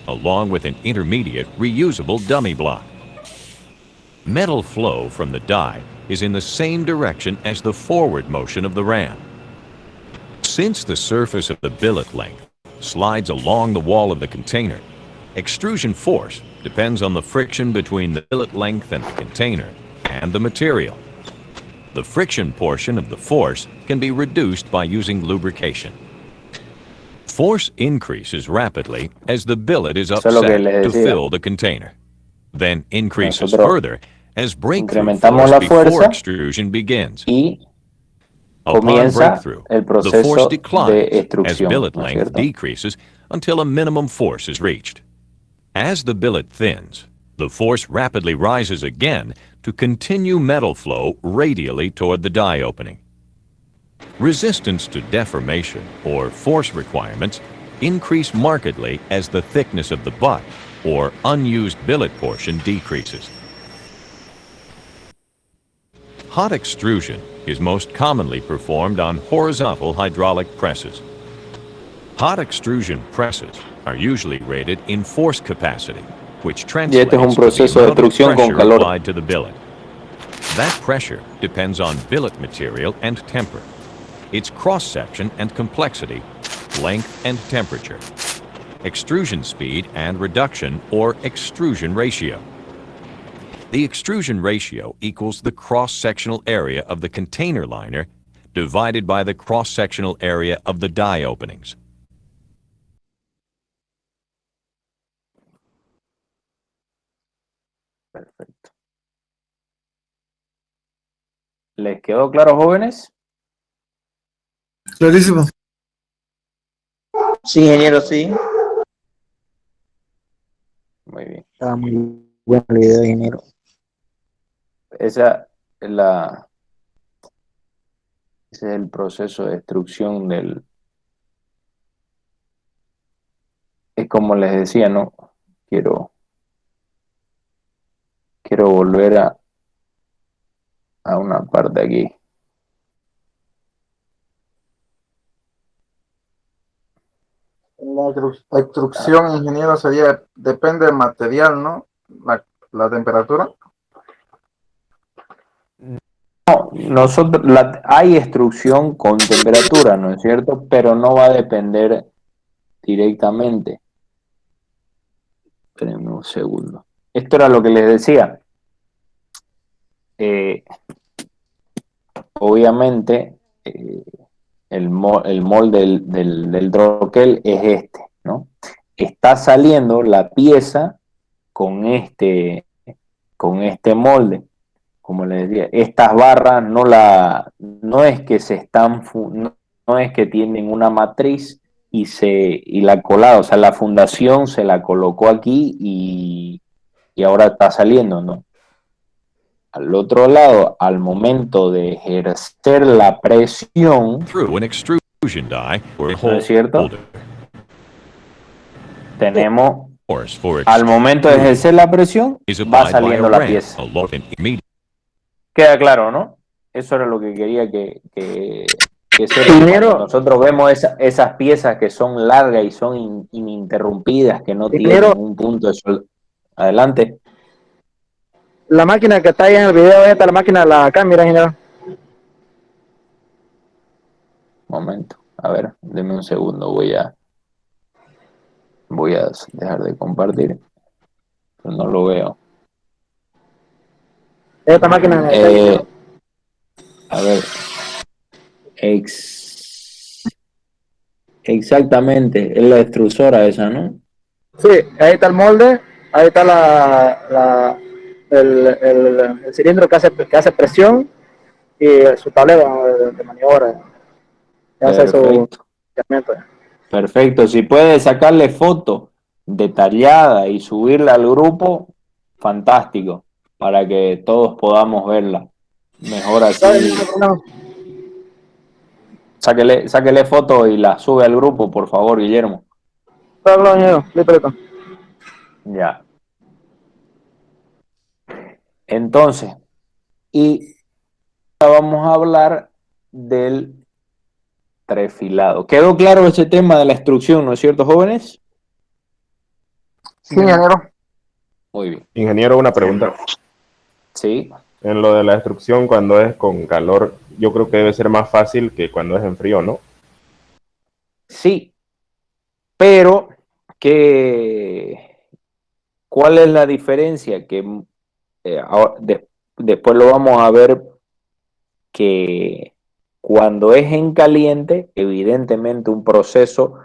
along with an intermediate reusable dummy block. Metal flow from the die is in the same direction as the forward motion of the ram. Since the surface of the billet length slides along the wall of the container, extrusion force depends on the friction between the billet length and the container and the material. The friction portion of the force can be reduced by using lubrication. Force increases rapidly as the billet is upset to fill the container, then increases further as breakthrough force before extrusion begins. Upon breakthrough, the force declines as billet length decreases until a minimum force is reached. As the billet thins, the force rapidly rises again to continue metal flow radially toward the die opening. Resistance to deformation or force requirements increase markedly as the thickness of the butt or unused billet portion decreases. Hot extrusion is most commonly performed on horizontal hydraulic presses. Hot extrusion presses are usually rated in force capacity, which translates to the amount of pressure applied to the billet. That pressure depends on billet material and temper, its cross-section and complexity, length and temperature, extrusion speed and reduction or extrusion ratio. The extrusion ratio equals the cross-sectional area of the container liner divided by the cross-sectional area of the die openings. ¿Les quedó claro, jóvenes? Clarísimo. Sí, ingeniero, sí. Muy bien. Estaba muy bueno el video, ingeniero. Esa es ese es el proceso de destrucción del... Es como les decía, ¿no? Quiero volver a una parte aquí. La extrusión, ingeniero, sería, depende del material, ¿no? La temperatura. No, nosotros, hay extrusión con temperatura, ¿no es cierto? Pero no va a depender directamente. Espérenme un segundo. Esto era lo que les decía. Obviamente, el molde del troquel es este, ¿no? Está saliendo la pieza con este molde. Como les decía, estas barras no es que se están, no es que tienen una matriz y la colada, o sea, la fundación se la colocó aquí y ahora está saliendo, ¿no? Al otro lado, al momento de ejercer la presión, Through an extrusion die or ¿no es cierto? holder. Tenemos, Force for al momento de ejercer la presión, is va applied by a saliendo la ramp pieza. along an immediate. Queda claro, ¿no? Eso era lo que quería que sepan. Ingeniero. Cuando nosotros vemos esas piezas que son largas y son ininterrumpidas, que no Ingeniero. tienen un punto de sol. Adelante. La máquina que está ahí en el video, esta la máquina, la cámara, ingeniero. Momento. A ver, denme un segundo. Voy a dejar de compartir. No lo veo. Esta máquina. A ver. Exactamente. Es la extrusora esa, ¿no? Sí, ahí está el molde, ahí está el cilindro que hace presión y su tablero de maniobra. Que hace su Perfecto. funcionamiento. Perfecto. Si puedes sacarle foto detallada y subirla al grupo, fantástico. Para que todos podamos verla. Mejor así. Sáquele foto y la sube al grupo, por favor, Guillermo. Claro, ingeniero, listo. Ya. Entonces, y ahora vamos a hablar del trefilado. ¿Quedó claro ese tema de la extrusión, no es cierto, jóvenes? Sí, ingeniero. Muy bien. Ingeniero, una pregunta. Sí. En lo de la extrusión, cuando es con calor, yo creo que debe ser más fácil que cuando es en frío, ¿no? Sí, pero ¿cuál es la diferencia? Que después lo vamos a ver, que cuando es en caliente, evidentemente un proceso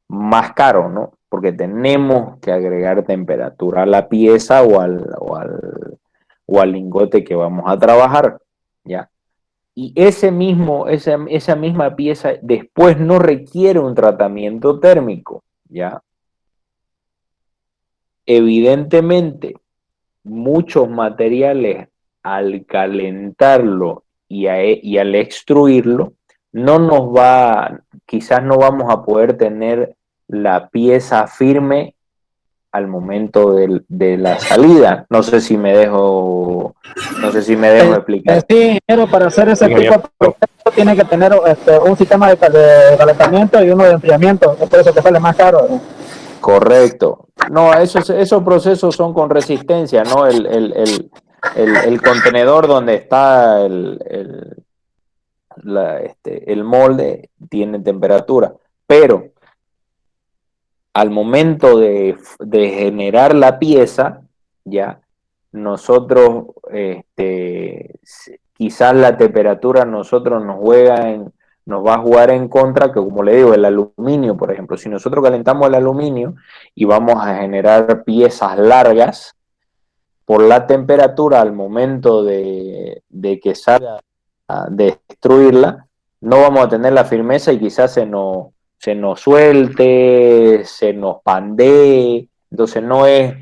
más caro, ¿no? Porque tenemos que agregar temperatura a la pieza o al lingote que vamos a trabajar, ¿ya? Y esa misma pieza después no requiere un tratamiento térmico, ¿ya? Evidentemente, muchos materiales al calentarlo y al extruirlo, quizás no vamos a poder tener la pieza firme al momento de la salida. No sé si me dejo explicar. Sí, ingeniero, para hacer ese tipo de proceso tiene que tener un sistema de calentamiento y uno de enfriamiento, es por eso que sale más caro. Correcto. No, esos procesos son con resistencia, ¿no? El contenedor donde está el molde tiene temperatura, pero al momento de generar la pieza, ya, nosotros, quizás la temperatura nos va a jugar en contra, que como le digo, el aluminio, por ejemplo, si nosotros calentamos el aluminio y vamos a generar piezas largas, por la temperatura al momento de que salga a destruirla, no vamos a tener la firmeza y quizás se nos suelte, se nos pandee. Entonces no es,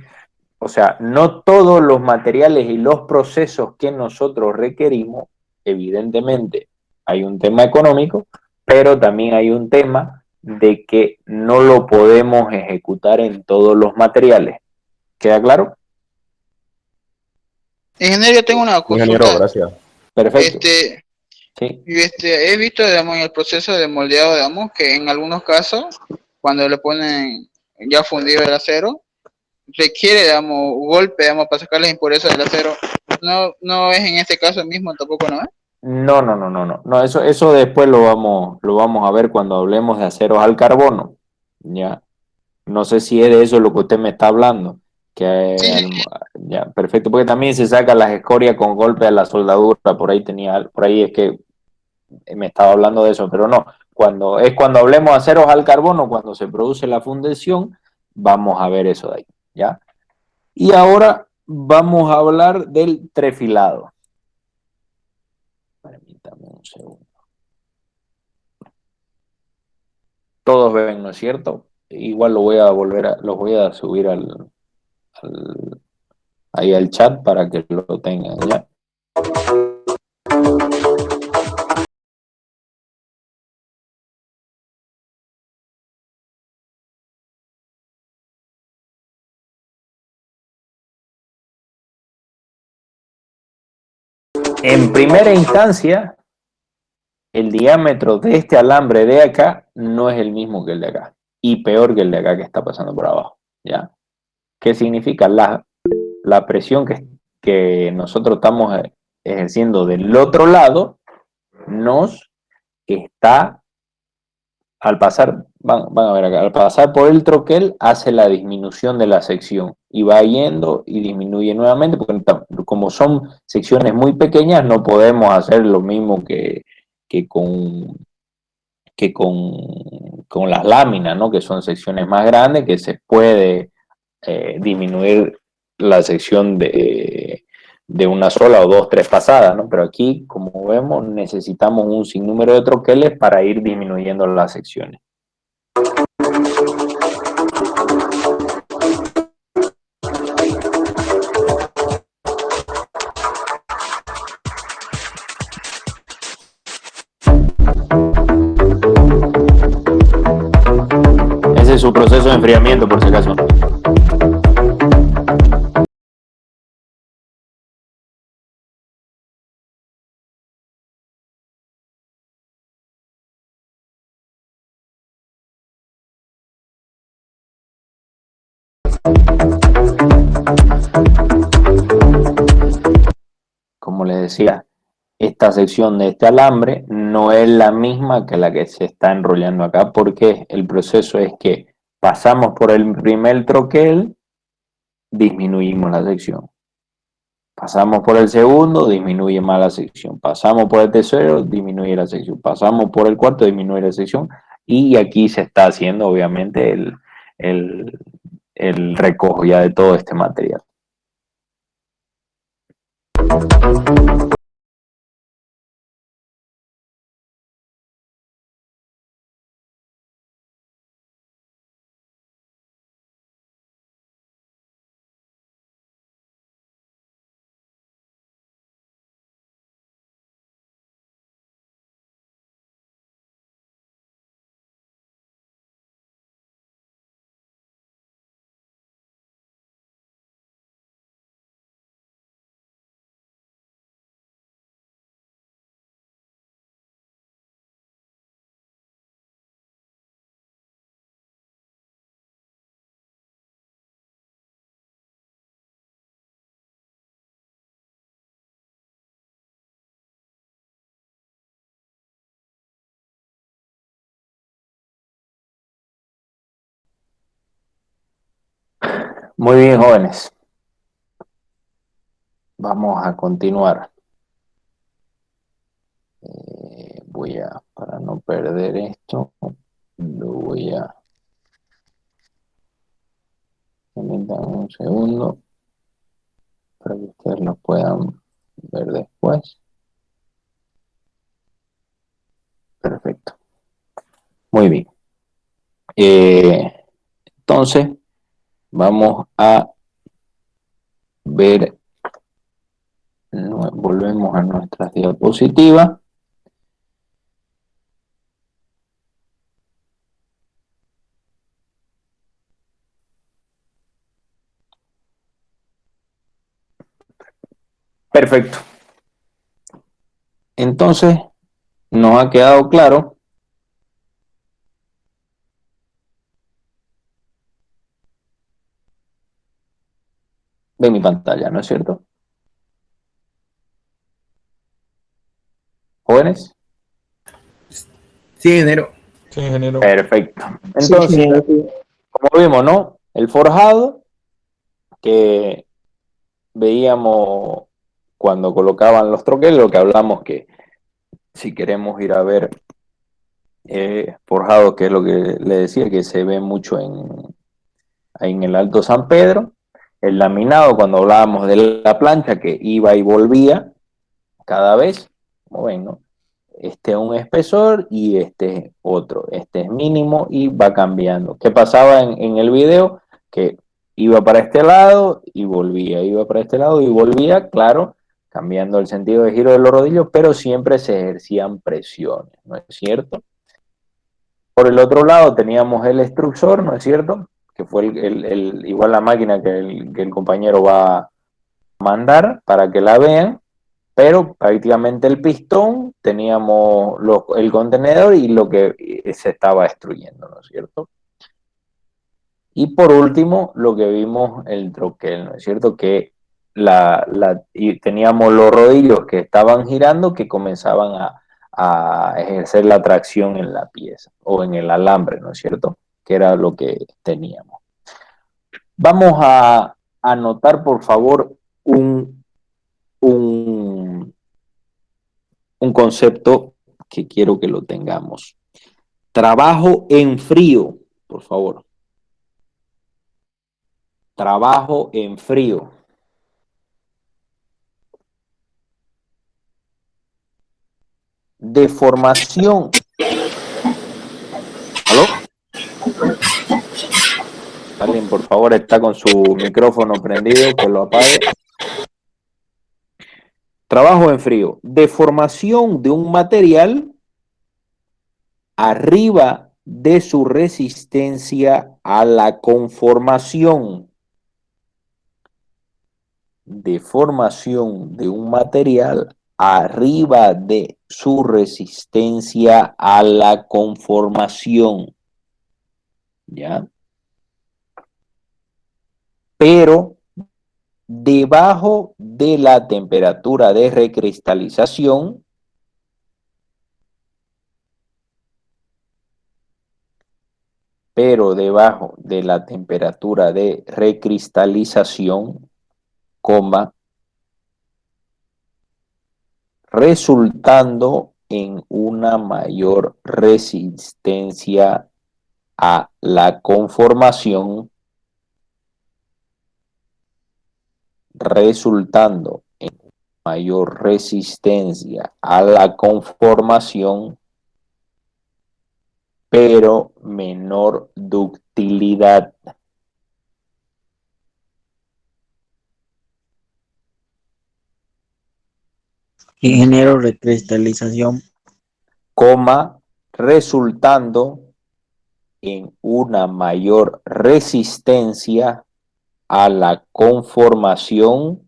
o sea, no todos los materiales y los procesos que nosotros requerimos, evidentemente hay un tema económico, pero también hay un tema de que no lo podemos ejecutar en todos los materiales. ¿Queda claro? Ingeniero, yo tengo una Ingeniero, consulta. gracias. Perfecto. Sí. He visto, digamos, en el proceso de moldeado, digamos, que en algunos casos, cuando le ponen ya fundido el acero, requiere, digamos, golpe, digamos, para sacar las impurezas del acero. No es en este caso mismo, tampoco, ¿no? No, eso después lo vamos a ver cuando hablemos de aceros al carbono. Ya. No sé si es de eso lo que usted me está hablando. Ya, perfecto, porque también se saca las escorias con golpe a la soldadura, por ahí es que me estaba hablando de eso, pero no, cuando hablemos de aceros al carbono, cuando se produce la fundición, vamos a ver eso de ahí, ¿ya? Y ahora vamos a hablar del trefilado. Permítame un segundo. Todos ven, ¿no es cierto? Igual los voy a subir ahí al chat para que lo tengan, ¿ya? En primera instancia, el diámetro de este alambre de acá no es el mismo que el de acá, y peor que el de acá que está pasando por abajo, ¿ya? ¿Qué significa? La presión que nosotros estamos ejerciendo del otro lado nos está, al pasar, van a ver acá, al pasar por el troquel hace la disminución de la sección y va yendo y disminuye nuevamente, porque como son secciones muy pequeñas no podemos hacer lo mismo que con las láminas, ¿no? Que son secciones más grandes, que se puede disminuir la sección de una sola o dos, tres pasadas, ¿no? Pero aquí, como vemos, necesitamos un sinnúmero de troqueles para ir disminuyendo las secciones. Ese es su proceso de enfriamiento, por si acaso. Como les decía, esta sección de este alambre no es la misma que la que se está enrollando acá, porque el proceso es que pasamos por el primer troquel, disminuimos la sección. Pasamos por el segundo, disminuye más la sección. Pasamos por el tercero, disminuye la sección. Pasamos por el cuarto, disminuye la sección. Y aquí se está haciendo, obviamente, el recojo ya de todo este material. Muy bien, jóvenes. Vamos a continuar. Para no perder esto, lo voy a... Permítanme un segundo. para que ustedes lo puedan ver después. Perfecto. Muy bien. Entonces, vamos a ver, volvemos a nuestras diapositivas. Perfecto. Entonces, nos ha quedado claro de mi pantalla, ¿no es cierto? ¿Jóvenes? Sí, ingeniero. Sí, ingeniero. Perfecto. Sí, Entonces, ingeniero, sí. como vimos, ¿no? El forjado que veíamos cuando colocaban los troqueles, lo que hablamos que si queremos ir a ver forjado, que es lo que le decía, que se ve mucho ahí en el Alto San Pedro, el laminado, cuando hablábamos de la plancha, que iba y volvía cada vez, como ven, ¿no? Este es un espesor y este es otro, este es mínimo y va cambiando. ¿Qué pasaba en el video? Que iba para este lado y volvía, iba para este lado y volvía, claro, cambiando el sentido de giro de los rodillos, pero siempre se ejercían presiones, ¿no es cierto? Por el otro lado teníamos el extrusor, ¿no es cierto? Que fue igual la máquina que el compañero va a mandar para que la vean, pero prácticamente el pistón, teníamos el contenedor y lo que se estaba destruyendo, ¿no es cierto? Y por último, lo que vimos, el troquel, ¿no es cierto? Que y teníamos los rodillos que estaban girando que comenzaban a ejercer la tracción en la pieza o en el alambre, ¿no es cierto? Que era lo que teníamos. Vamos a anotar, por favor, un concepto que quiero que lo tengamos. Trabajo en frío, por favor. Trabajo en frío. Deformación. ¿Aló? Alguien, por favor, está con su micrófono prendido, que lo apague. Trabajo en frío. Deformación de un material arriba de su resistencia a la conformación. Deformación de un material arriba de su resistencia a la conformación. ¿Ya? Pero debajo de la temperatura de recristalización, coma, resultando en una mayor resistencia a la conformación, resultando en mayor resistencia a la conformación, pero menor ductilidad. Ingeniero, recristalización. Coma, resultando en una mayor resistencia a la conformación,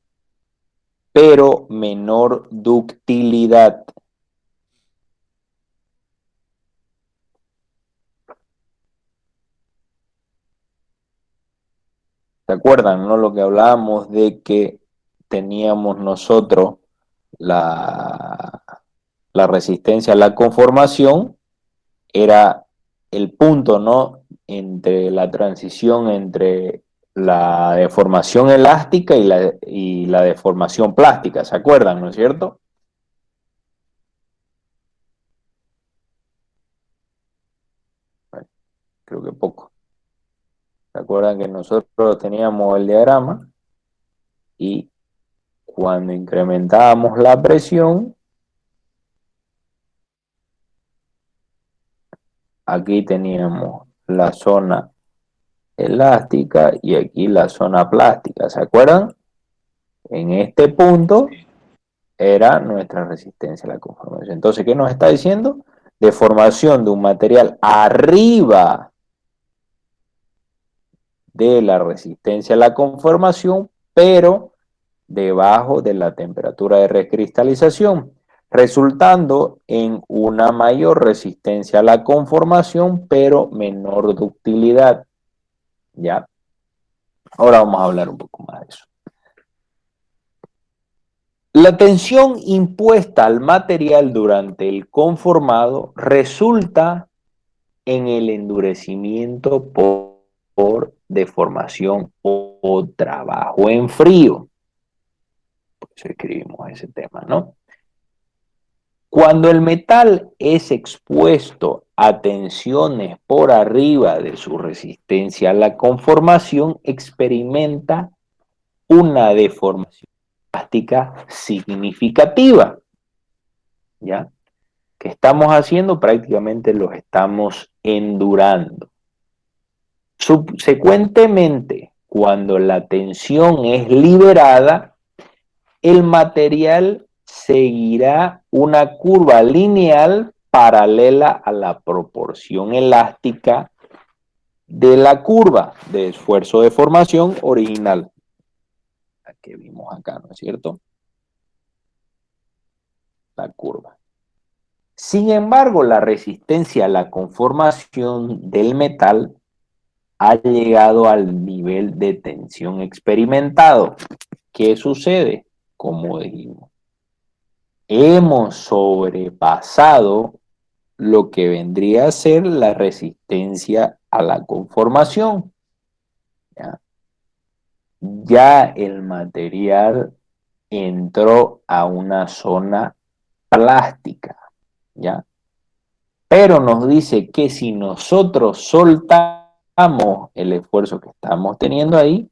pero menor ductilidad. ¿Se acuerdan, no? Lo que hablábamos de que teníamos nosotros la resistencia a la conformación, era el punto, ¿no? Entre la transición entre la deformación elástica y la deformación plástica, ¿se acuerdan, no es cierto? Bueno, creo que poco. ¿Se acuerdan que nosotros teníamos el diagrama y cuando incrementábamos la presión, aquí teníamos la zona elástica y aquí la zona plástica, ¿se acuerdan? En este punto era nuestra resistencia a la conformación. Entonces, ¿qué nos está diciendo? Deformación de un material arriba de la resistencia a la conformación, pero debajo de la temperatura de recristalización, resultando en una mayor resistencia a la conformación, pero menor ductilidad. ¿Ya? Ahora vamos a hablar un poco más de eso. La tensión impuesta al material durante el conformado resulta en el endurecimiento por deformación o trabajo en frío. Por eso escribimos ese tema, ¿no? Cuando el metal es expuesto a tensiones por arriba de su resistencia a la conformación, experimenta una deformación plástica significativa. ¿Ya? ¿Qué estamos haciendo? Prácticamente los estamos endurando. Subsecuentemente, cuando la tensión es liberada, el material seguirá una curva lineal paralela a la proporción elástica de la curva de esfuerzo de formación original, la que vimos acá, ¿no es cierto? La curva. Sin embargo, la resistencia a la conformación del metal ha llegado al nivel de tensión experimentado. ¿Qué sucede? Como dijimos, hemos sobrepasado lo que vendría a ser la resistencia a la conformación. Ya el material entró a una zona plástica, ¿ya? Pero nos dice que si nosotros soltamos el esfuerzo que estamos teniendo ahí,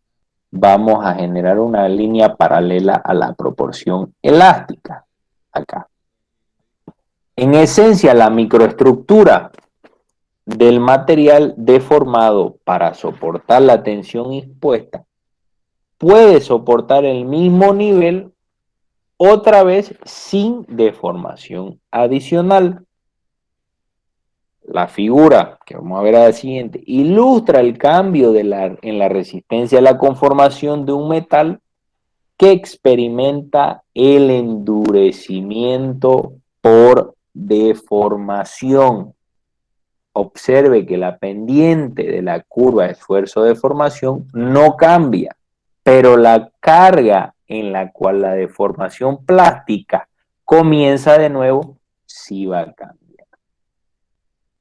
vamos a generar una línea paralela a la proporción elástica, acá. En esencia, la microestructura del material deformado para soportar la tensión impuesta puede soportar el mismo nivel otra vez sin deformación adicional. La figura que vamos a ver a la siguiente ilustra el cambio en la resistencia a la conformación de un metal que experimenta el endurecimiento por deformación. Observe que la pendiente de la curva de esfuerzo de formación no cambia, pero la carga en la cual la deformación plástica comienza de nuevo sí va a cambiar.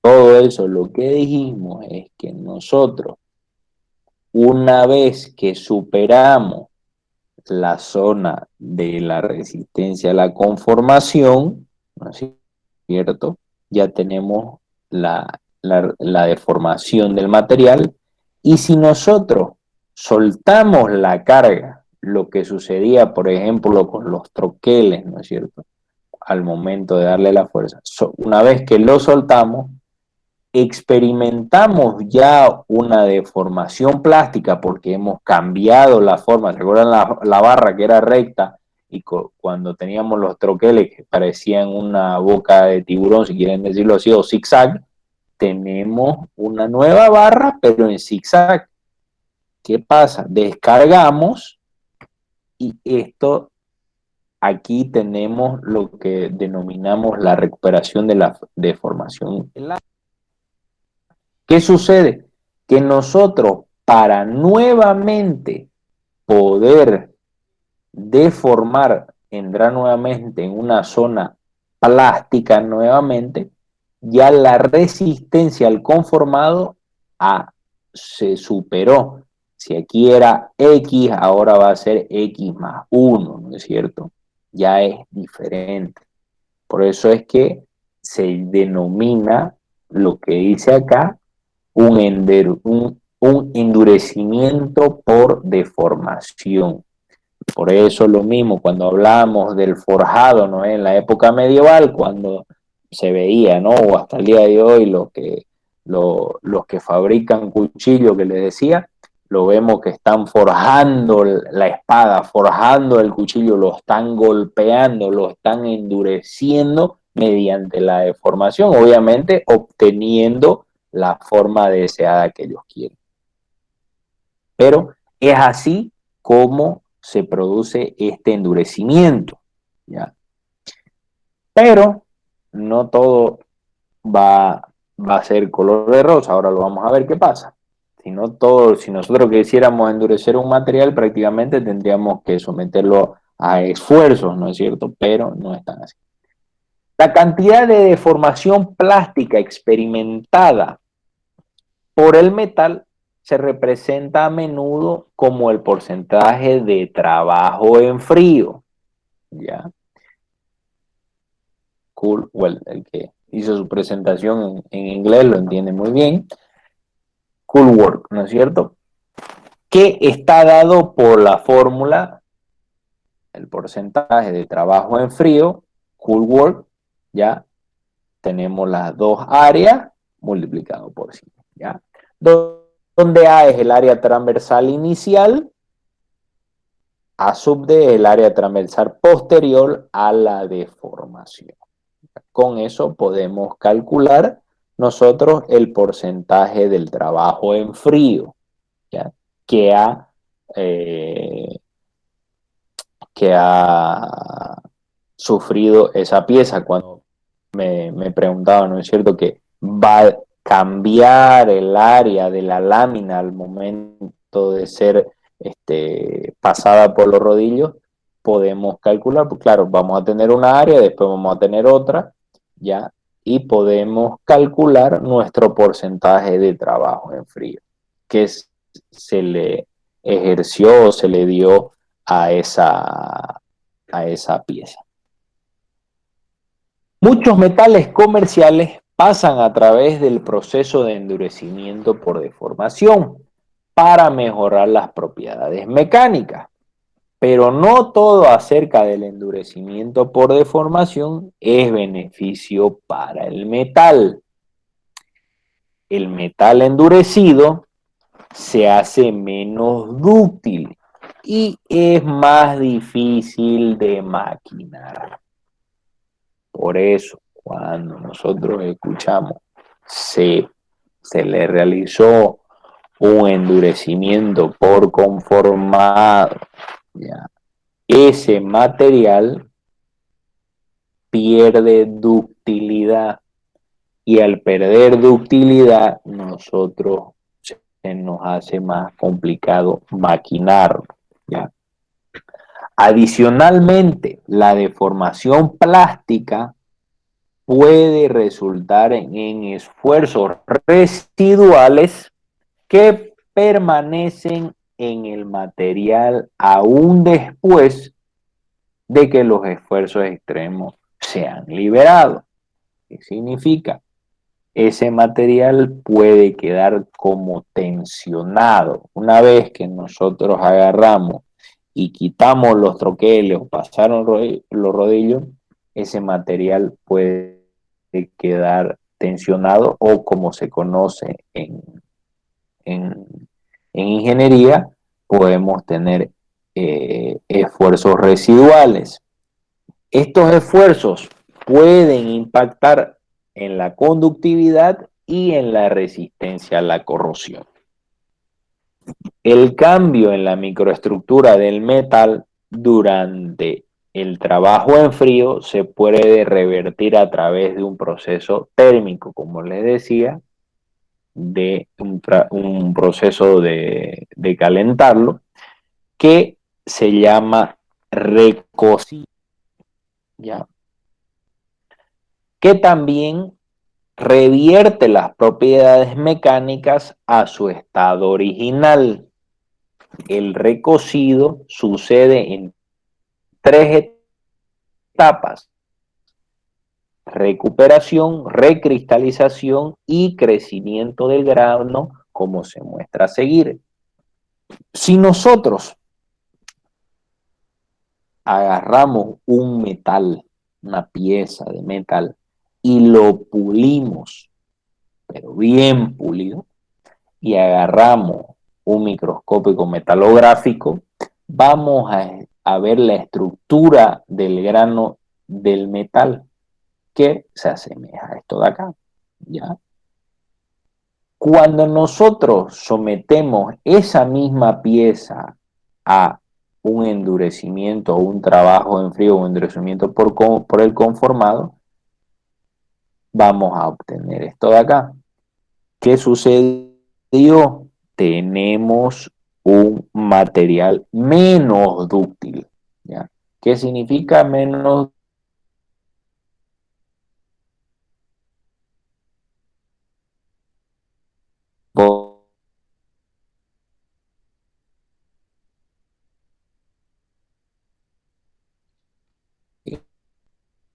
Todo eso lo que dijimos es que nosotros, una vez que superamos la zona de la resistencia a la conformación, ¿no es cierto? Ya tenemos la deformación del material, y si nosotros soltamos la carga, lo que sucedía, por ejemplo, con los troqueles, ¿no es cierto? Al momento de darle la fuerza, una vez que lo soltamos, experimentamos ya una deformación plástica porque hemos cambiado la forma. ¿Se acuerdan la barra que era recta? Y cuando teníamos los troqueles que parecían una boca de tiburón, si quieren decirlo así, o zigzag, tenemos una nueva barra, pero en zigzag. ¿Qué pasa? Descargamos y esto, aquí tenemos lo que denominamos la recuperación de la deformación. ¿Qué sucede? Que nosotros, para nuevamente poder deformar, entrar nuevamente en una zona plástica nuevamente, ya la resistencia al conformado se superó. Si aquí era X, ahora va a ser X más 1, ¿no es cierto? Ya es diferente. Por eso es que se denomina lo que dice acá un endurecimiento por deformación. Por eso lo mismo cuando hablamos del forjado, ¿no? En la época medieval, cuando se veía, ¿no? O hasta el día de hoy, los que fabrican cuchillos, que les decía, lo vemos que están forjando la espada, forjando el cuchillo, lo están golpeando, lo están endureciendo mediante la deformación, obviamente obteniendo la forma deseada que ellos quieren. Pero es así como se produce este endurecimiento, ¿ya? Pero no todo va a ser color de rosa. Ahora lo vamos a ver qué pasa. Si nosotros quisiéramos endurecer un material, prácticamente tendríamos que someterlo a esfuerzos, ¿no es cierto? Pero no es tan así. La cantidad de deformación plástica experimentada por el metal se representa a menudo como el porcentaje de trabajo en frío, ¿ya? Cool, well, el que hizo su presentación en inglés lo entiende muy bien. Cool work, ¿no es cierto? Que está dado por la fórmula, el porcentaje de trabajo en frío, cool work, ¿ya? Tenemos las dos áreas multiplicado por 5, ¿ya? Donde A es el área transversal inicial, A sub D es el área transversal posterior a la deformación. Con eso podemos calcular nosotros el porcentaje del trabajo en frío, ¿ya? que ha sufrido esa pieza. Cuando me preguntaban, ¿no es cierto?, que va a cambiar el área de la lámina al momento de ser pasada por los rodillos, podemos calcular, pues claro, vamos a tener una área, después vamos a tener otra, ¿ya? Y podemos calcular nuestro porcentaje de trabajo en frío, que se le ejerció o se le dio a esa pieza. Muchos metales comerciales pasan a través del proceso de endurecimiento por deformación para mejorar las propiedades mecánicas. Pero no todo acerca del endurecimiento por deformación es beneficio para el metal. El metal endurecido se hace menos dúctil y es más difícil de maquinar. Por eso, cuando nosotros escuchamos se le realizó un endurecimiento por conformado, ¿ya? Ese material pierde ductilidad y al perder ductilidad se nos hace más complicado maquinarlo, ¿ya? Adicionalmente, la deformación plástica puede resultar en esfuerzos residuales que permanecen en el material aún después de que los esfuerzos extremos se han liberado. ¿Qué significa? Ese material puede quedar como tensionado. Una vez que nosotros agarramos y quitamos los troqueles o pasaron los rodillos, ese material puede quedar tensionado o, como se conoce en ingeniería, podemos tener esfuerzos residuales. Estos esfuerzos pueden impactar en la conductividad y en la resistencia a la corrosión. El cambio en la microestructura del metal durante el trabajo en frío se puede revertir a través de un proceso térmico, como les decía, de un proceso de calentarlo, que se llama recocido, ¿ya? Que también revierte las propiedades mecánicas a su estado original. El recocido sucede en 3 etapas: recuperación, recristalización y crecimiento del grano, como se muestra a seguir. Si nosotros agarramos un metal, una pieza de metal, y lo pulimos, pero bien pulido, y agarramos un microscópico metalográfico, vamos a ver la estructura del grano del metal que se asemeja a esto de acá, ¿ya? Cuando nosotros sometemos esa misma pieza a un endurecimiento o un trabajo en frío, un endurecimiento por el conformado, vamos a obtener esto de acá. ¿Qué sucedió? Tenemos un material menos dúctil, ¿ya? ¿Qué significa menos?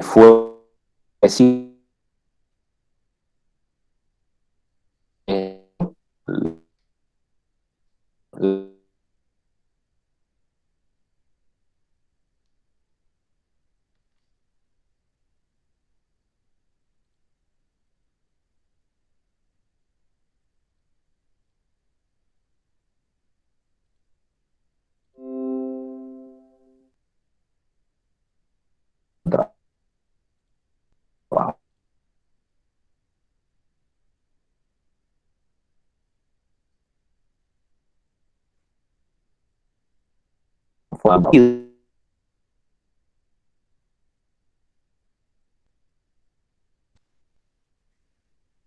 Fue así.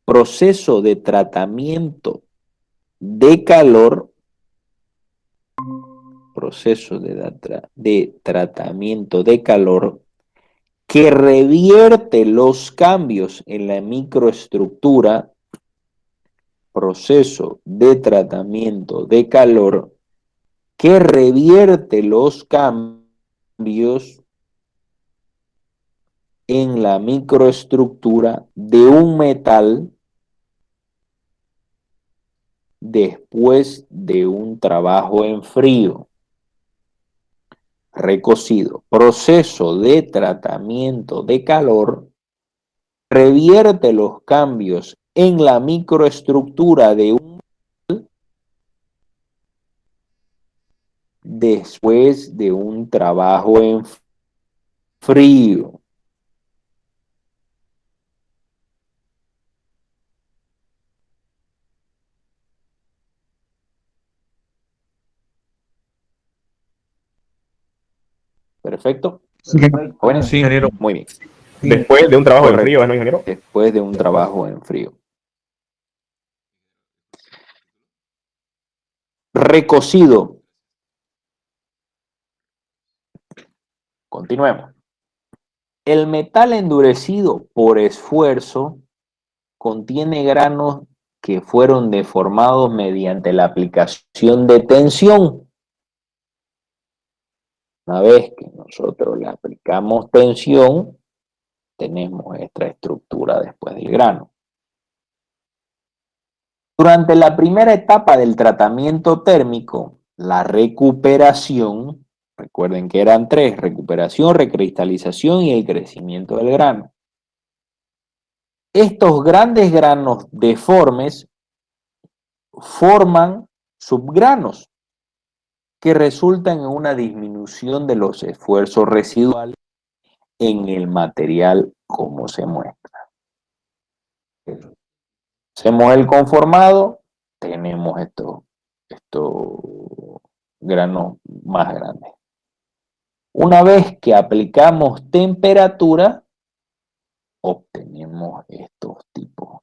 Proceso de tratamiento de calor, proceso de tratamiento de calor que revierte los cambios en la microestructura, proceso de tratamiento de calor que revierte los cambios en la microestructura de un metal después de un trabajo en frío. Recocido, proceso de tratamiento de calor, revierte los cambios en la microestructura de un metal después de un trabajo en frío. Perfecto. Jóvenes. Sí, ingeniero. Muy bien. Después de un trabajo en Correcto. frío, ¿no, ingeniero? Después de un trabajo en frío. Recocido. Continuemos. El metal endurecido por esfuerzo contiene granos que fueron deformados mediante la aplicación de tensión. Una vez que nosotros le aplicamos tensión, tenemos esta estructura después del grano. Durante la primera etapa del tratamiento térmico, la recuperación, recuerden que eran tres: recuperación, recristalización y el crecimiento del grano. Estos grandes granos deformes forman subgranos que resultan en una disminución de los esfuerzos residuales en el material como se muestra. Hacemos el conformado, tenemos estos granos más grandes. Una vez que aplicamos temperatura, obtenemos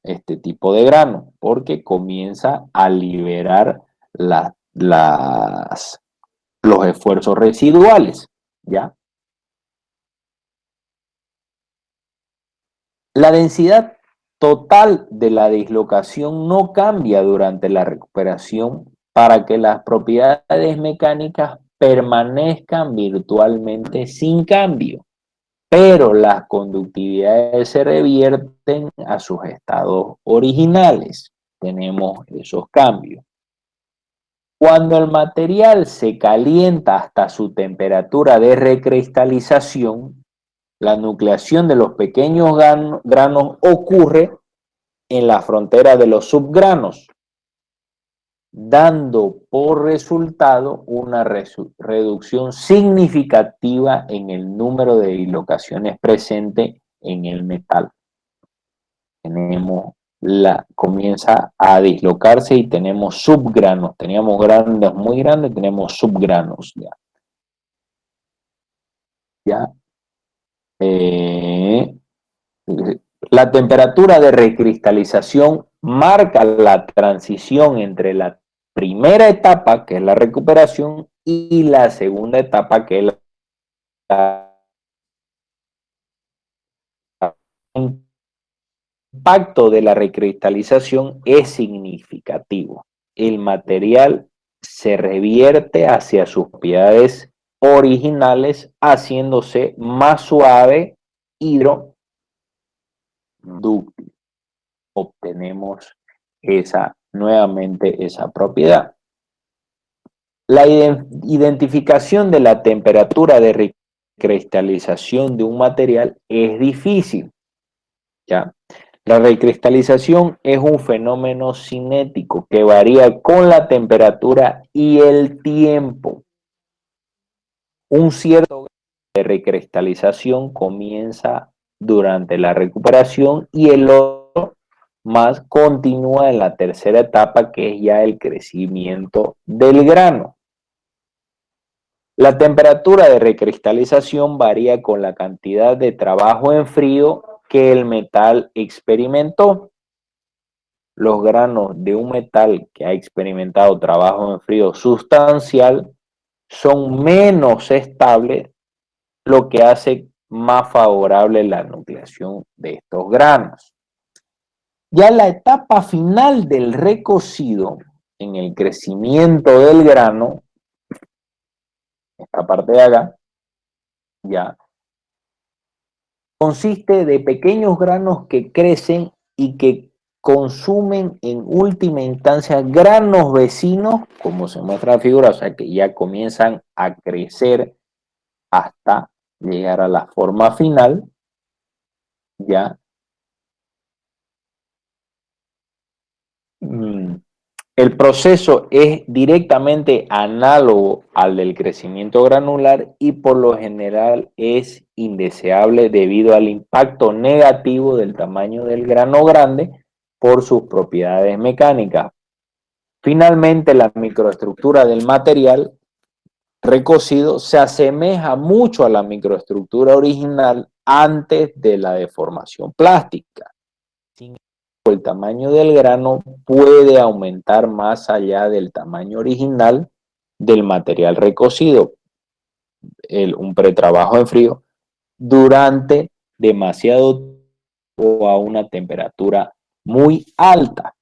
este tipo de grano, porque comienza a liberar los esfuerzos residuales, ¿ya? La densidad total de la dislocación no cambia durante la recuperación para que las propiedades mecánicas permanezcan virtualmente sin cambio, pero las conductividades se revierten a sus estados originales. Tenemos esos cambios. Cuando el material se calienta hasta su temperatura de recristalización, la nucleación de los pequeños granos ocurre en la frontera de los subgranos, dando por resultado una reducción significativa en el número de dislocaciones presente en el metal. Comienza a dislocarse y tenemos subgranos. Teníamos granos muy grandes, tenemos subgranos. La temperatura de recristalización marca la transición entre la primera etapa, que es la recuperación, y la segunda etapa, que es la impacto de la recristalización es significativo. El material se revierte hacia sus propiedades originales, haciéndose más suave, hidrodúctil. Obtenemos nuevamente esa propiedad. La identificación de la temperatura de recristalización de un material es difícil, ¿ya? La recristalización es un fenómeno cinético que varía con la temperatura y el tiempo. Un cierto grado de recristalización comienza durante la recuperación y el otro más continúa en la tercera etapa, que es ya el crecimiento del grano. La temperatura de recristalización varía con la cantidad de trabajo en frío que el metal experimentó. Los granos de un metal que ha experimentado trabajo en frío sustancial son menos estables, lo que hace más favorable la nucleación de estos granos. Ya la etapa final del recocido, en el crecimiento del grano, esta parte de acá, ya, consiste de pequeños granos que crecen y que consumen en última instancia granos vecinos, como se muestra en la figura, o sea que ya comienzan a crecer hasta llegar a la forma final, ya. El proceso es directamente análogo al del crecimiento granular y por lo general es indeseable debido al impacto negativo del tamaño del grano grande por sus propiedades mecánicas. Finalmente, la microestructura del material recocido se asemeja mucho a la microestructura original antes de la deformación plástica. Sin embargo, el tamaño del grano puede aumentar más allá del tamaño original del material recocido, un pretrabajo en frío, durante demasiado tiempo o a una temperatura muy alta.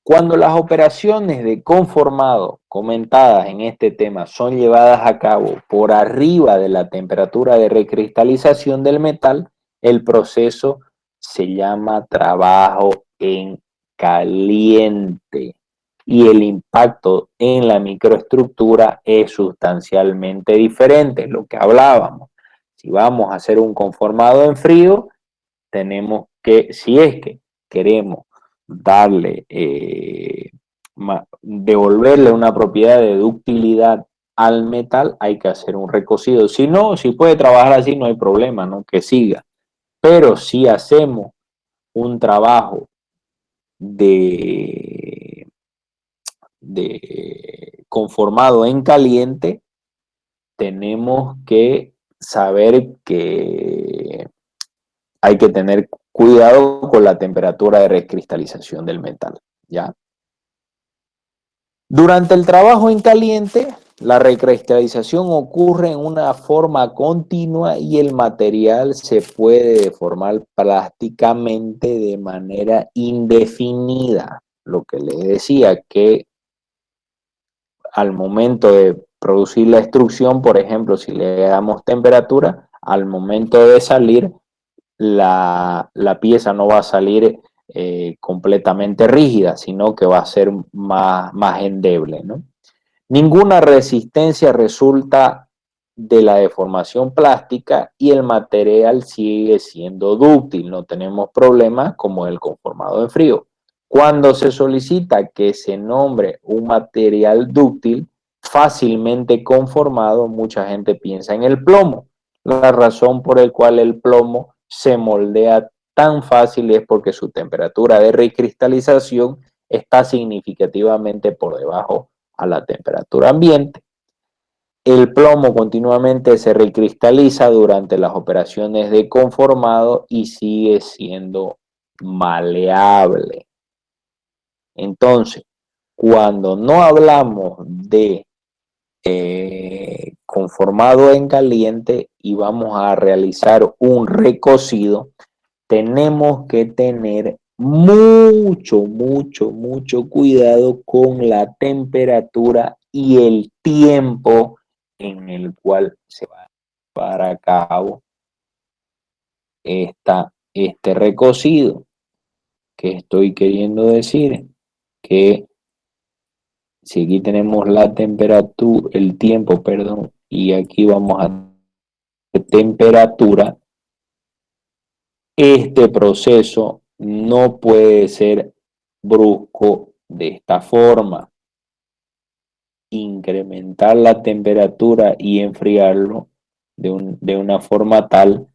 Cuando las operaciones de conformado comentadas en este tema son llevadas a cabo por arriba de la temperatura de recristalización del metal, el proceso se llama trabajo en caliente y el impacto en la microestructura es sustancialmente diferente, lo que hablábamos. Si vamos a hacer un conformado en frío, tenemos que, si es que queremos darle, devolverle una propiedad de ductilidad al metal, hay que hacer un recocido. Si no, si puede trabajar así, no hay problema, ¿no? Que siga. Pero si hacemos un trabajo de conformado en caliente, tenemos que saber que hay que tener cuidado con la temperatura de recristalización del metal, ¿ya? Durante el trabajo en caliente, la recristalización ocurre en una forma continua y el material se puede deformar plásticamente de manera indefinida. Lo que les decía, que al momento de producir la extrusión, por ejemplo, si le damos temperatura, al momento de salir, la pieza no va a salir completamente rígida, sino que va a ser más endeble, ¿no? Ninguna resistencia resulta de la deformación plástica y el material sigue siendo dúctil. No tenemos problemas como el conformado en frío. Cuando se solicita que se nombre un material dúctil fácilmente conformado, mucha gente piensa en el plomo. La razón por la cual el plomo se moldea tan fácil es porque su temperatura de recristalización está significativamente por debajo a la temperatura ambiente. El plomo continuamente se recristaliza durante las operaciones de conformado y sigue siendo maleable. Entonces, cuando no hablamos de conformado en caliente y vamos a realizar un recocido, tenemos que tener mucho cuidado con la temperatura y el tiempo en el cual se va a llevar a cabo este recocido. ¿Qué estoy queriendo decir? Que si aquí tenemos la temperatura, el tiempo, perdón, y aquí vamos a temperatura, este proceso no puede ser brusco de esta forma. Incrementar la temperatura y enfriarlo de una forma tan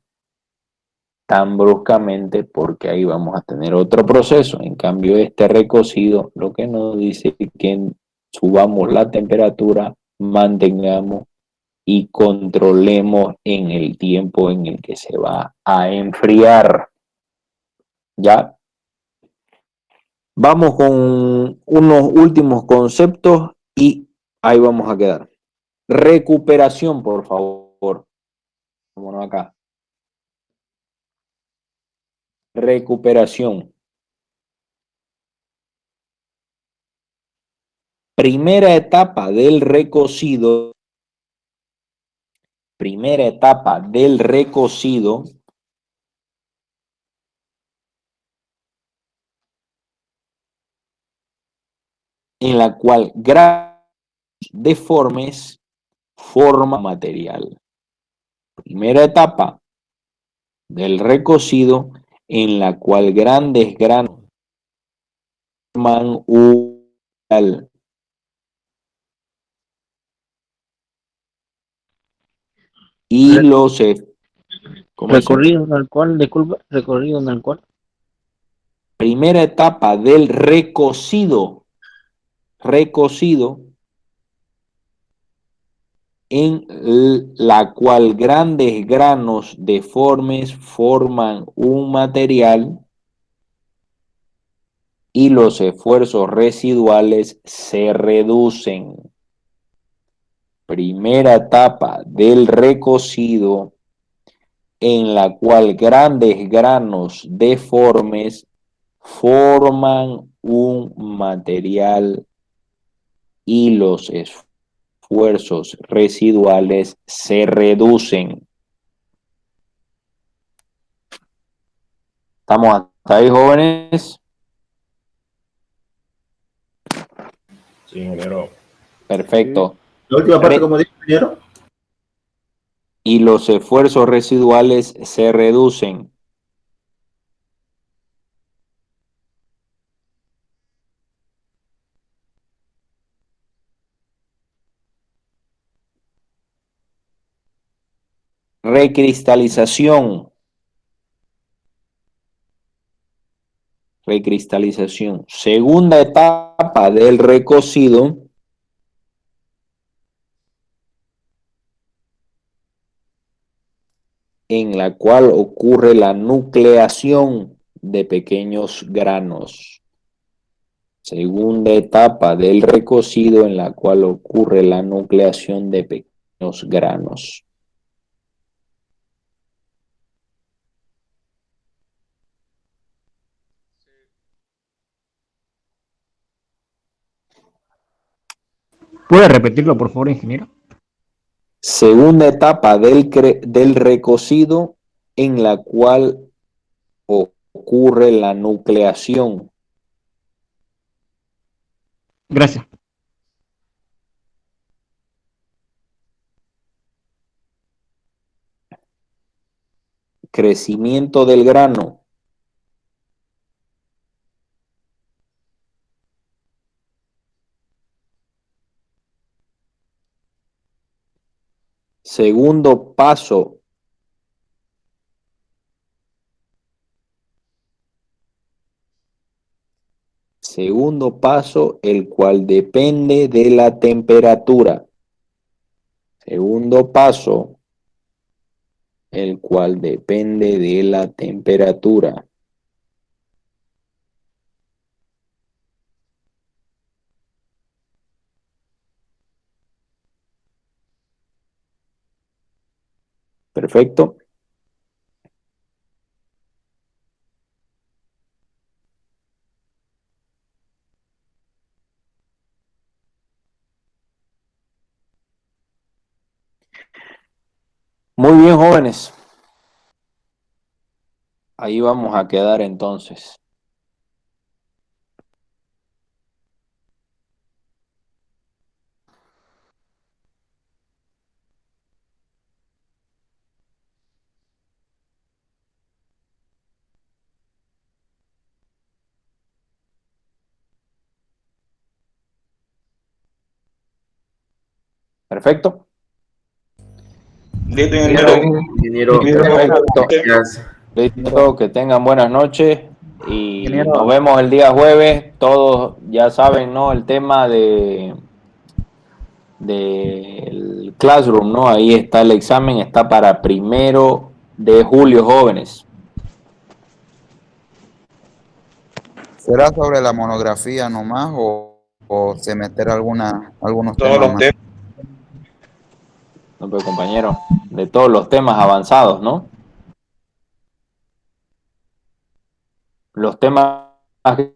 bruscamente, porque ahí vamos a tener otro proceso. En cambio, este recocido lo que nos dice es que subamos la temperatura, mantengamos y controlemos en el tiempo en el que se va a enfriar. ¿Ya? Vamos con unos últimos conceptos y ahí vamos a quedar. Recuperación, por favor. Vámonos acá. Recuperación. Primera etapa del recocido. Primera etapa del recocido en la cual granos deformes forma material. Primera etapa del recocido en la cual grandes granos forman un material. Y los recorrido en el cual, disculpa, recorrido en el cual. Primera etapa del recocido en la cual grandes granos deformes forman un material y los esfuerzos residuales se reducen. Primera etapa del recocido en la cual grandes granos deformes forman un material y los esfuerzos residuales se reducen. ¿Estamos hasta ahí, jóvenes? Sí, ingeniero. Perfecto. La última parte, como dice, ingeniero. Y los esfuerzos residuales se reducen. Recristalización. Recristalización. Segunda etapa del recocido en la cual ocurre la nucleación de pequeños granos. Segunda etapa del recocido en la cual ocurre la nucleación de pequeños granos. ¿Puede repetirlo, por favor, ingeniero? Segunda etapa del recocido en la cual ocurre la nucleación. Gracias. crecimiento del grano. Segundo paso, el cual depende de la temperatura. Segundo paso, el cual depende de la temperatura. Perfecto. Muy bien, jóvenes. Ahí vamos a quedar entonces. Perfecto. Listo, ingeniero. Perfecto. Listo, que tengan buenas noches y nos vemos el día jueves. Todos ya saben, ¿no? El tema del Classroom, ¿no? Ahí está el examen, está para 1 de julio, jóvenes. ¿Será sobre la monografía nomás o se meterá algunos Todos temas los más? temas. No, pero compañero, de todos los temas avanzados, ¿no? Los temas que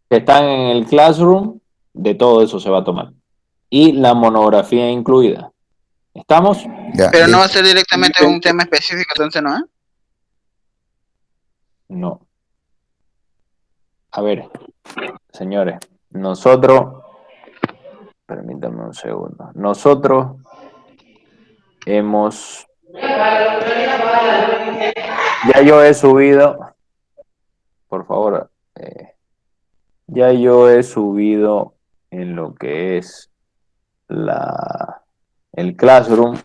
están en el Classroom, de todo eso se va a tomar. Y la monografía incluida. ¿Estamos? Pero no va a ser directamente un tema específico, entonces, ¿no? No. A ver, señores, nosotros, permítanme un segundo, nosotros hemos, ya yo he subido, por favor, ya yo he subido en lo que es el Classroom,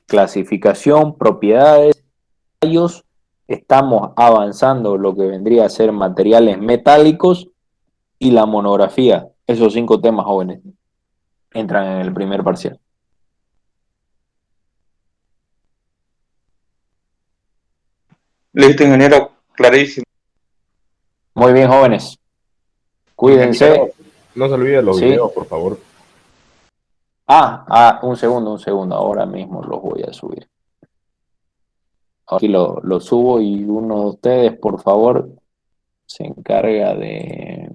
clasificación, propiedades, estamos avanzando lo que vendría a ser materiales metálicos y la monografía. Esos 5 temas, jóvenes, entran en el primer parcial. Listo, ingeniero. Clarísimo. Muy bien, jóvenes. Cuídense. Ingeniero, no se olvide los Sí. videos, por favor. Un segundo. Ahora mismo los voy a subir. Aquí lo subo y uno de ustedes, por favor, se encarga de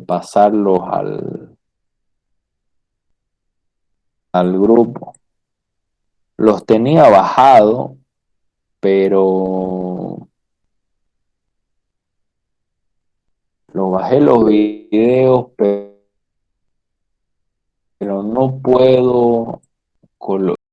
pasarlos al grupo. Los tenía bajado, pero bajé los videos, pero no puedo